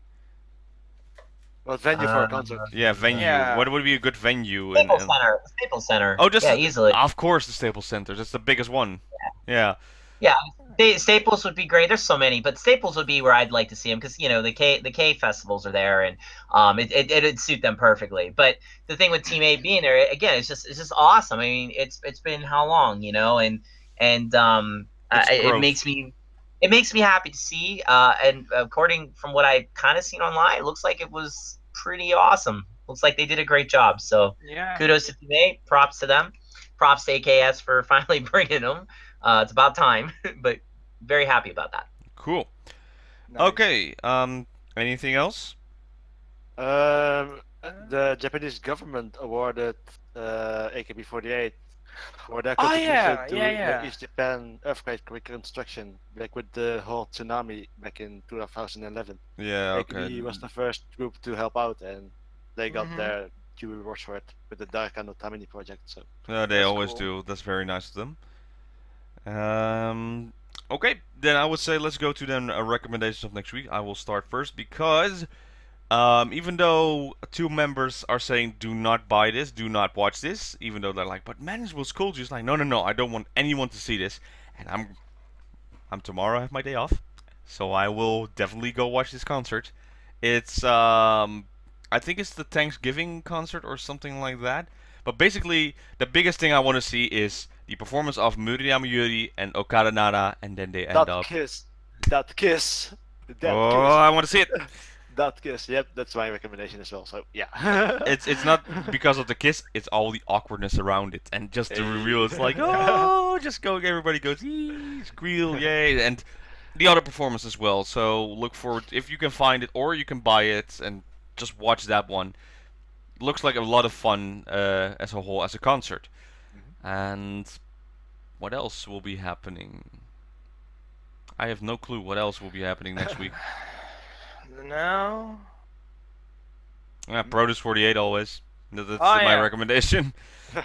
What venue for a concert? Yeah, venue. Yeah. What would be a good venue? Staples Center. Oh, just easily. Of course, the Staples Center. That's the biggest one. Yeah. Staples would be great. There's so many, but Staples would be where I'd like to see them because the K festivals are there, and it'd suit them perfectly. But the thing with Team 8 being there, again, it's just awesome. I mean, it's been how long, and it makes me happy to see. And according from what I've kind of seen online, it looks like it was pretty awesome. Looks like they did a great job. So kudos to Team 8. Props to them. Props to AKS for finally bringing them. It's about time, but very happy about that. Cool. Nice. Okay. Anything else? The Japanese government awarded AKB48 for their contribution to the East Japan earthquake reconstruction, like with the whole tsunami back in 2011. Yeah. Okay. AKB was the first group to help out, and they got their due rewards for it with the Daraka no Tamini project. So they always do. That's very nice of them. Okay, then I would say let's go to then recommendations of next week. I will start first because even though 2 members are saying do not buy this, do not watch this, even though they're like, but man, it was cool. Just like, no, I don't want anyone to see this. And I'm tomorrow. I have my day off, so I will definitely go watch this concert. It's I think it's the Thanksgiving concert or something like that. But basically, the biggest thing I want to see is the performance of Murayama Yuri and Okada Nara, and then they end up... That kiss. I want to see it! That kiss, yep, that's my recommendation as well, so yeah. It's not because of the kiss, it's all the awkwardness around it. And just the reveal, it's like, oh, just go, everybody goes, squeal, yay. And the other performance as well, so look forward, if you can find it, or you can buy it, and just watch that one. Looks like a lot of fun as a whole, as a concert. And what else will be happening? I have no clue what else will be happening next week. No. STU48 always. That's my recommendation.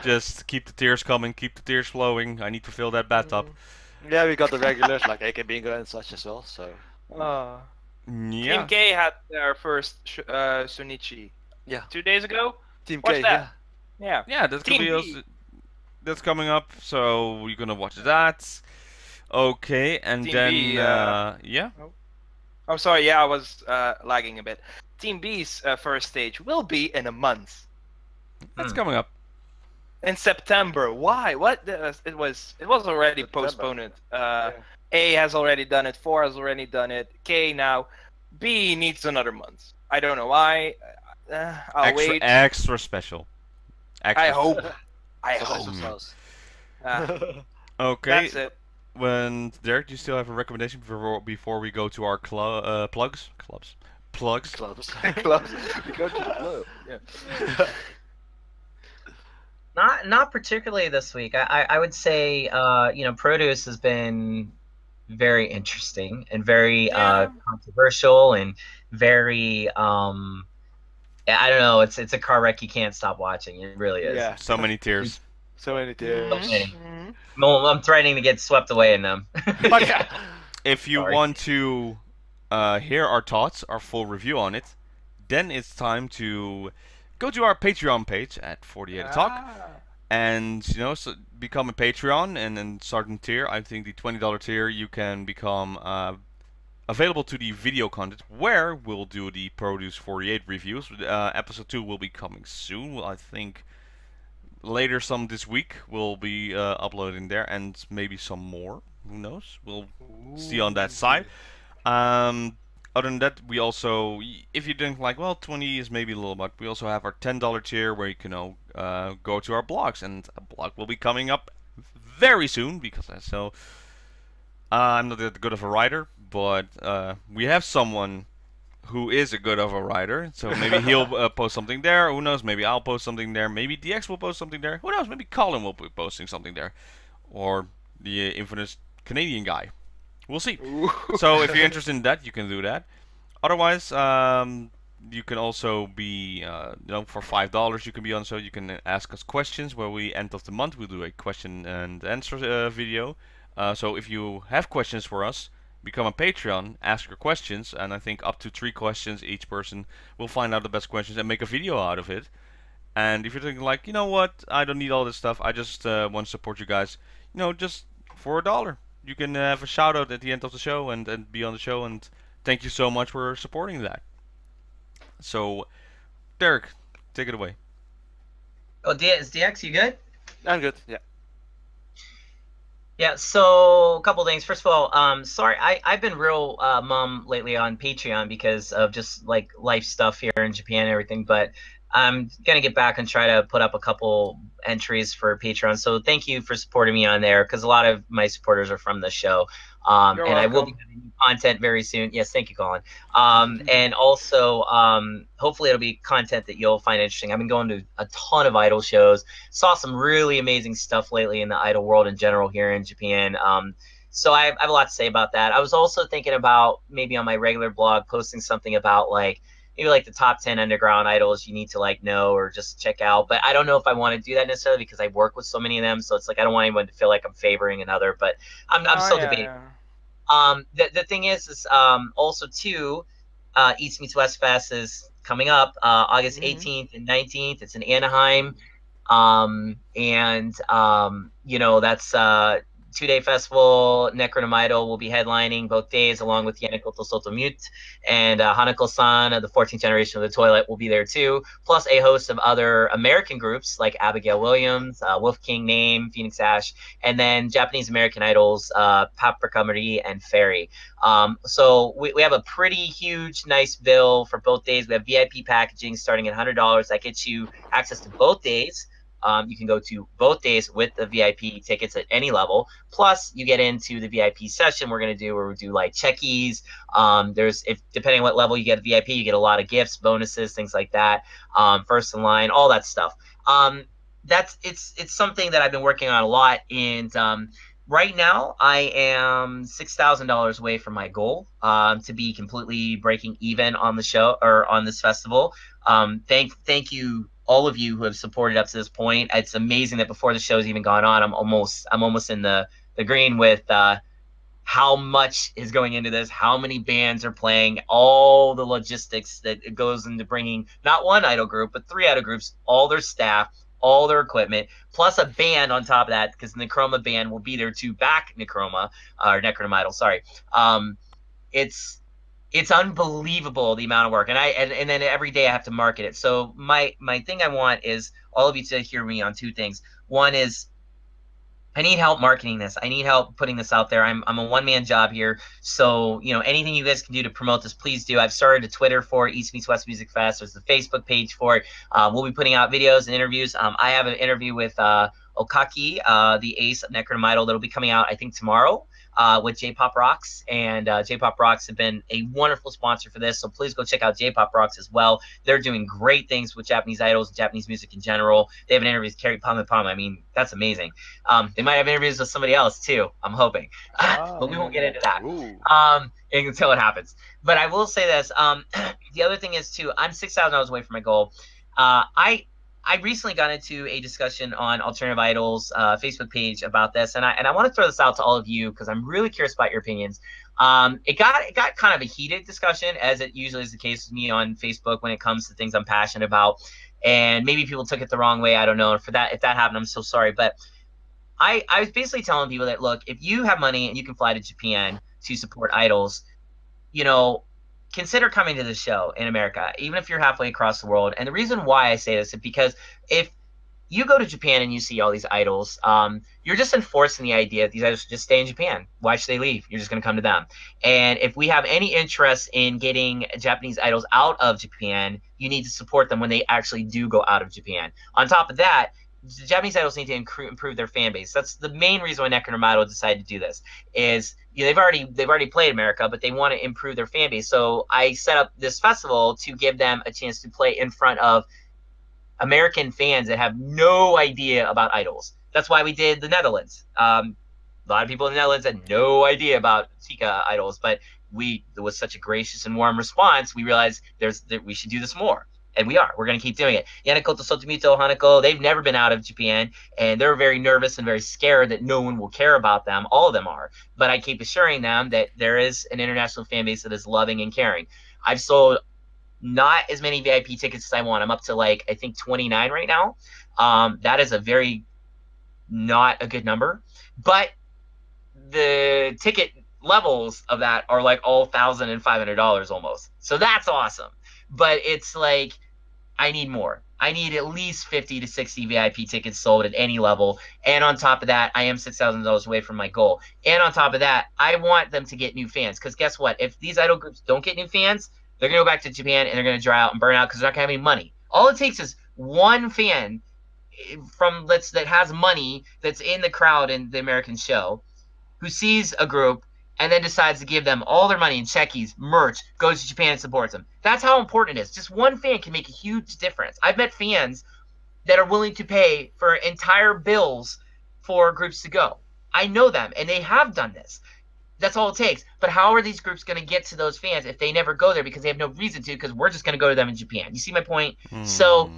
Just keep the tears coming, keep the tears flowing. I need to fill that bathtub. Yeah, we got the regulars like AK Bingo and such as well. So. Yeah. Team K had their first Sunichi. Yeah. 2 days ago. Team Watch K. that. Yeah. Yeah, that's gonna be also, that's coming up. So we're gonna watch that. Okay, and Team then B, yeah. I'm sorry. Yeah, I was lagging a bit. Team B's first stage will be in a month. That's coming up. in September. Why? What? It was already September. postponed. A has already done it. 4 has already done it. K now. B needs another month. I don't know why. I'll wait. Extra special. I hope. I Special hope. sauce. Okay. That's it. When Derek, do you still have a recommendation before we go to our plugs? Plugs. Clubs. Close. We go to the club. Yeah. Not particularly this week. I would say you know, produce has been very interesting and very controversial and very I don't know, it's a car wreck you can't stop watching. It really is. Yeah. So many tears. So many tears. So many. I'm threatening to get swept away in them. If you Sorry. want to hear our thoughts, our full review on it, then it's time to go to our Patreon page at 48 Talk, and you know, so become a Patreon and then certain tier. I think the $20 tier you can become available to the video content where we'll do the Produce 48 reviews. Episode 2 will be coming soon. Well, I think later some this week we'll be uploading there, and maybe some more. Who knows? We'll see on that side. Other than that, we also, if you think like, well, 20 is maybe a little much, we also have our $10 tier where you can go to our blogs, and a blog will be coming up very soon because I'm not that good of a writer, but we have someone who is a good of a writer, so maybe he'll post something there. Who knows? Maybe I'll post something there. Maybe DX will post something there. Who knows? Maybe Colin will be posting something there, or the infamous Canadian guy. We'll see. So if you're interested in that, you can do that. Otherwise, you can also be, for $5 you can be on. So you can ask us questions. Where we end of the month we'll do a question and answer video. So if you have questions for us, become a Patreon, ask your questions, and I think up to 3 questions each person will find out the best questions and make a video out of it. And if you're thinking like, you know what, I don't need all this stuff, I just want to support you guys, just for $1. You can have a shout out at the end of the show and be on the show, and thank you so much for supporting that. So, Derek, take it away. Oh, DX, you good? I'm good. Yeah. Yeah, so a couple things. First of all, sorry, I've been real mum lately on Patreon because of just like life stuff here in Japan and everything, but I'm gonna get back and try to put up a couple entries for Patreon. So thank you for supporting me on there, because a lot of my supporters are from the show. And welcome. I will be having new content very soon. Yes, thank you, Colin. And also, hopefully it'll be content that you'll find interesting. I've been going to a ton of idol shows. Saw some really amazing stuff lately in the idol world in general here in Japan. So I have a lot to say about that. I was also thinking about maybe on my regular blog posting something about maybe the top 10 underground idols you need to know or just check out. But I don't know if I want to do that necessarily because I work with so many of them. So it's I don't want anyone to feel like I'm favoring another. But I'm still debating. Yeah. The thing is also too, East Meets West Fest is coming up August 18th and 19th. It's in Anaheim, that's 2-day festival. Necronome Idol will be headlining both days, along with Yanikoto Sotomute and Hanako-san of the 14th generation of the Toilet will be there too, plus a host of other American groups like Abigail Williams, Wolf King Name, Phoenix Ash, and then Japanese American idols Paprika Marie and Ferry. So we have a pretty huge, nice bill for both days. We have VIP packaging starting at $100. That gets you access to both days. You can go to both days with the VIP tickets at any level. Plus, you get into the VIP session we're going to do where we do checkies. Depending on what level you get VIP, you get a lot of gifts, bonuses, things like that. First in line, all that stuff. It's something that I've been working on a lot. And right now, I am $6,000 away from my goal to be completely breaking even on the show or on this festival. Thank you, all of you who have supported up to this point. It's amazing that before the show's even gone on, I'm almost in the green with how much is going into this, how many bands are playing, all the logistics that it goes into bringing not one idol group, but 3 idol groups, all their staff, all their equipment, plus a band on top of that, because the Necroma band will be there to back Necroma, or Necronome Idol, sorry. It's unbelievable the amount of work, and then every day I have to market it. So my thing I want is all of you to hear me on 2 things. One is I need help marketing this. I need help putting this out there. I'm a one-man job here. So, you know, anything you guys can do to promote this, please do. I've started a Twitter for it, East Meets West Music Fest. There's the Facebook page for it. We'll be putting out videos and interviews. I have an interview with Okaki, the ace of Necronym Idol, that'll be coming out, I think, tomorrow. With J-Pop Rocks, and J-Pop Rocks have been a wonderful sponsor for this, so please go check out J-Pop Rocks as well. They're doing great things with Japanese idols and Japanese music in general. They have an interview with Carrie Pama. I mean, that's amazing. They might have interviews with somebody else too, I'm hoping. But we won't get into that until it happens. But I will say this. The other thing is, too, I'm $6,000 away from my goal. I recently got into a discussion on Alternative Idol's Facebook page about this, and I want to throw this out to all of you because I'm really curious about your opinions. It got kind of a heated discussion, as it usually is the case with me on Facebook when it comes to things I'm passionate about, and maybe people took it the wrong way. I don't know. If that happened, I'm so sorry. But I was basically telling people that, look, if you have money and you can fly to Japan to support idols, you know, consider coming to the show in America, even if you're halfway across the world. And the reason why I say this is because if you go to Japan and you see all these idols, you're just enforcing the idea that these idols should just stay in Japan. Why should they leave? You're just going to come to them. And if we have any interest in getting Japanese idols out of Japan, you need to support them when they actually do go out of Japan. On top of that, the Japanese idols need to improve their fan base. That's the main reason why Necronym Idol decided to do this. Is, you know, they've already played America, but they want to improve their fan base. So I set up this festival to give them a chance to play in front of American fans that have no idea about idols. That's why we did the Netherlands. A lot of people in the Netherlands had no idea about Hika idols, but there was such a gracious and warm response. We realized we should do this more. And we are. We're going to keep doing it. Yanakoto, Sotomito, Hanako, they've never been out of Japan, and they're very nervous and very scared that no one will care about them. All of them are. But I keep assuring them that there is an international fan base that is loving and caring. I've sold not as many VIP tickets as I want. I'm up to, like, I think 29 right now. That is a very not a good number. But the ticket levels of that are like all $1,500 almost. So that's awesome. But it's like, I need more. I need at least 50 to 60 VIP tickets sold at any level. And on top of that, I am $6,000 away from my goal. And on top of that, I want them to get new fans. Because guess what? If these idol groups don't get new fans, they're going to go back to Japan and they're going to dry out and burn out because they're not going to have any money. All it takes is one fan that has money that's in the crowd in the American show who sees a group and then decides to give them all their money in checkies, merch, goes to Japan and supports them. That's how important it is. Just one fan can make a huge difference. I've met fans that are willing to pay for entire bills for groups to go. I know them, and they have done this. That's all it takes. But how are these groups going to get to those fans if they never go there because they have no reason to, because we're just going to go to them in Japan? You see my point? So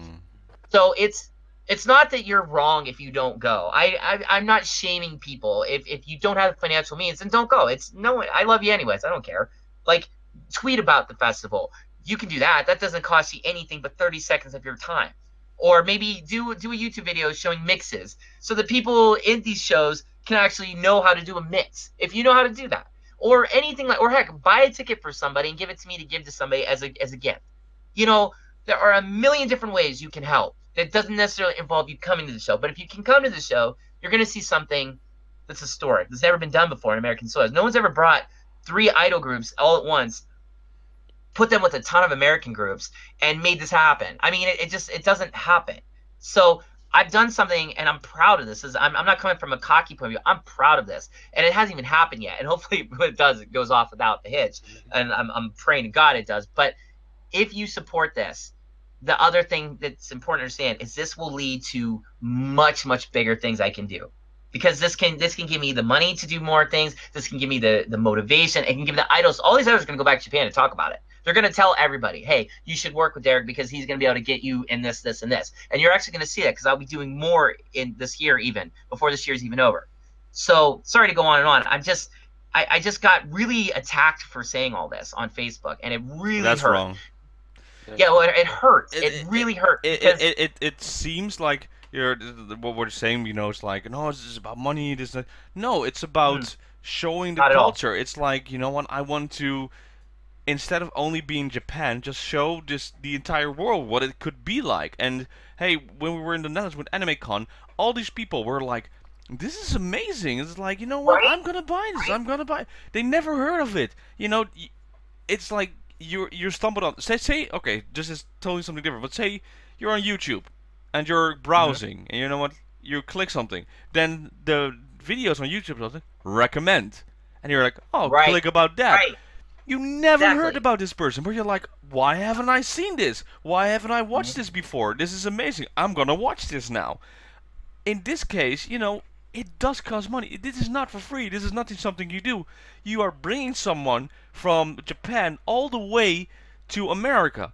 it's not that you're wrong if you don't go. I'm not shaming people. If you don't have financial means, then don't go. I love you anyways. I don't care. Like, tweet about the festival. You can do that. That doesn't cost you anything but 30 seconds of your time. Or maybe do a YouTube video showing mixes so that people in these shows can actually know how to do a mix. If you know how to do that. Or anything like, or heck, buy a ticket for somebody and give it to me to give to somebody as a gift. You know, there are a million different ways you can help. That doesn't necessarily involve you coming to the show. But if you can come to the show, you're going to see something that's historic. That's never been done before in American soil. No one's ever brought 3 idol groups all at once, put them with a ton of American groups, and made this happen. I mean, it doesn't happen. So I've done something, and I'm proud of this. I'm not coming from a cocky point of view. I'm proud of this. And it hasn't even happened yet. And hopefully when it does, it goes off without the hitch. And I'm praying to God it does. But if you support this, the other thing that's important to understand is this will lead to much, much bigger things I can do. Because this can give me the money to do more things. This can give me the motivation. It can give the idols. All these idols are going to go back to Japan and talk about it. They're going to tell everybody, hey, you should work with Derek because he's going to be able to get you in this, this, and this. And you're actually going to see that because I'll be doing more in this year even, before this year's even over. So, sorry to go on and on. I just got really attacked for saying all this on Facebook, and it really hurt. That's wrong. Yeah, well, it hurts. It really hurt. It seems like what we're saying, you know, it's like, no, this is about money. No, it's about showing the culture. It's like, you know what, I want to, instead of only being Japan, just show the entire world what it could be like. And hey, when we were in the Netherlands with AnimeCon, all these people were like, this is amazing. It's like, you know what? Right? I'm gonna buy this. I'm gonna buy. They never heard of it. You know, it's like you're stumbled on. Say okay, this is totally something different. But say you're on YouTube and you're browsing, and you know what? You click something, then the videos on YouTube something recommend, and you're like, oh, Right. click about that. Right. You never Exactly. heard about this person, but you're like, why haven't I seen this? Why haven't I watched this before? This is amazing. I'm gonna watch this now. In this case, you know, it does cost money. This is not for free. This is not something you do. You are bringing someone from Japan all the way to America.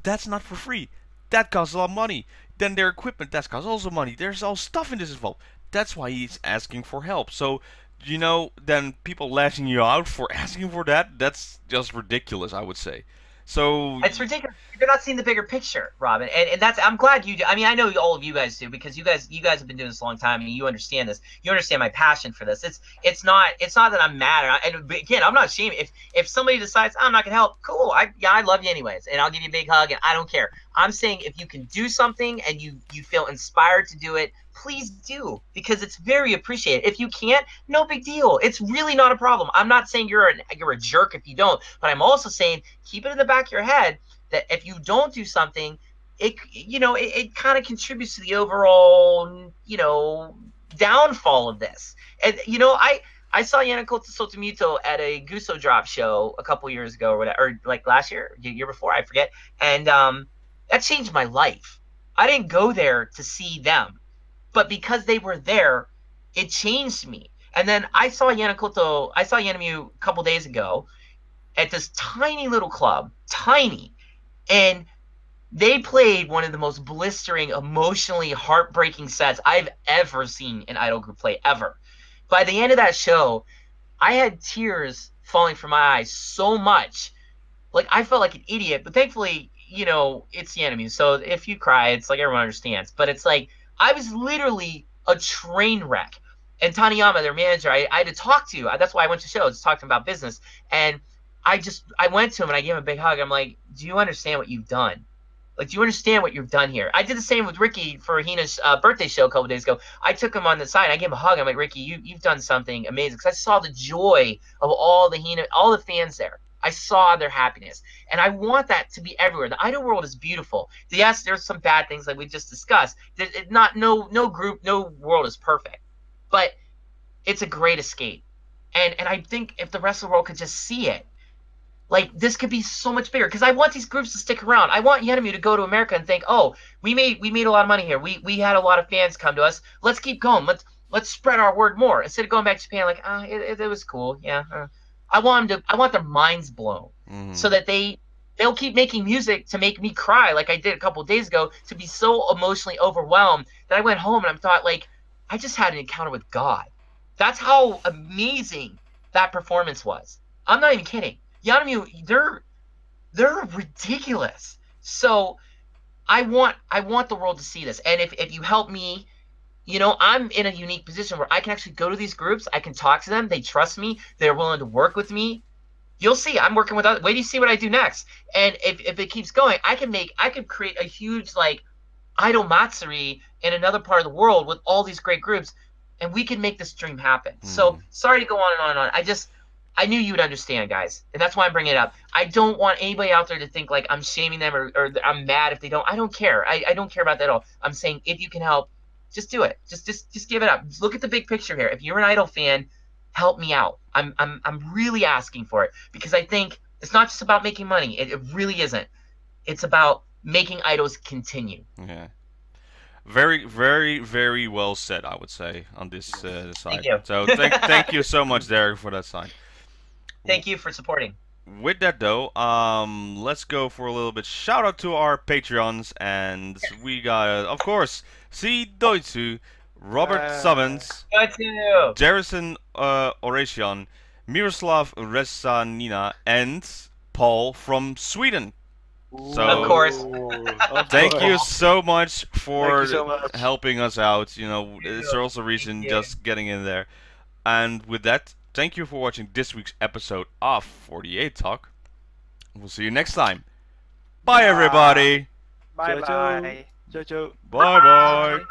That's not for free. That costs a lot of money. Then their equipment, that costs also money. There's all stuff in this involved. That's why he's asking for help. So, you know, then people lashing you out for asking for that, that's just ridiculous, I would say. So It's ridiculous. You're not seeing the bigger picture, Robin, and that's. I'm glad you do. I mean, I know all of you guys do because you guys have been doing this a long time, and you understand this. You understand my passion for this. It's not that I'm mad. And again, I'm not ashamed. If somebody decides I'm not gonna help, cool. I love you anyways, and I'll give you a big hug, and I don't care. I'm saying if you can do something and you feel inspired to do it, please do, because it's very appreciated. If you can't, no big deal. It's really not a problem. I'm not saying you're a jerk if you don't, but I'm also saying keep it in the back of your head that if you don't do something, it kind of contributes to the overall, downfall of this. And I saw Yanakoto Sotomito at a Guso Drop show a couple years ago or whatever, or like last year, the year before, I forget. And that changed my life. I didn't go there to see them, but because they were there, it changed me. And then I saw Yanamu a couple days ago at this tiny little club, tiny, and they played one of the most blistering, emotionally heartbreaking sets I've ever seen an idol group play, ever. By the end of that show, I had tears falling from my eyes so much. Like, I felt like an idiot, but thankfully, it's Yanami, so if you cry, it's like everyone understands. But it's like, I was literally a train wreck. And Taniyama, their manager, I had to talk to. That's why I went to shows, to talk to him about business. And I went to him and I gave him a big hug. I'm like, do you understand what you've done? Like, do you understand what you've done here? I did the same with Ricky for Hina's birthday show a couple days ago. I took him on the side. I gave him a hug. I'm like, Ricky, you've done something amazing. Because I saw the joy of all the fans there. I saw their happiness. And I want that to be everywhere. The idol world is beautiful. Yes, there's some bad things like we just discussed. No group, no world is perfect. But it's a great escape. And I think if the rest of the world could just see it, like, this could be so much bigger. Because I want these groups to stick around. I want Yanami to go to America and think, oh, we made a lot of money here. We had a lot of fans come to us. Let's keep going. Let's spread our word more. Instead of going back to Japan like, it was cool. Yeah. I want their minds blown so that they'll keep making music to make me cry like I did a couple of days ago, to be so emotionally overwhelmed that I went home and I thought, like, I just had an encounter with God. That's how amazing that performance was. I'm not even kidding. Yanami, they're ridiculous. So I want the world to see this. And if you help me, I'm in a unique position where I can actually go to these groups. I can talk to them. They trust me. They're willing to work with me. You'll see. I'm working with others. Wait till you see what I do next. And if it keeps going, I could create a huge, like, idol matsuri in another part of the world with all these great groups, and we can make this dream happen. So sorry to go on and on and on. I knew you would understand, guys, and that's why I'm bringing it up. I don't want anybody out there to think like I'm shaming them or I'm mad if they don't. I don't care. I don't care about that at all. I'm saying if you can help, just do it. Just give it up. Just look at the big picture here. If you're an idol fan, help me out. I'm really asking for it, because I think it's not just about making money. It really isn't. It's about making idols continue. Yeah. Very, very, very well said, I would say, on this side. Thank you. So thank you so much, Derek, for that side. Thank you for supporting. With that, though, let's go for a little bit. Shout out to our Patreons, and we got, of course, SI-Doitsu, Robert Sussums, Jerrison Oracion, Miroslav Rezanina, and Paul from Sweden. So, of course. Thank you so much for helping us out. It's also a reason just getting in there. And with that, thank you for watching this week's episode of 48 Talk. We'll see you next time. Bye, everybody. Bye-bye. Ciao, ciao. Bye-bye.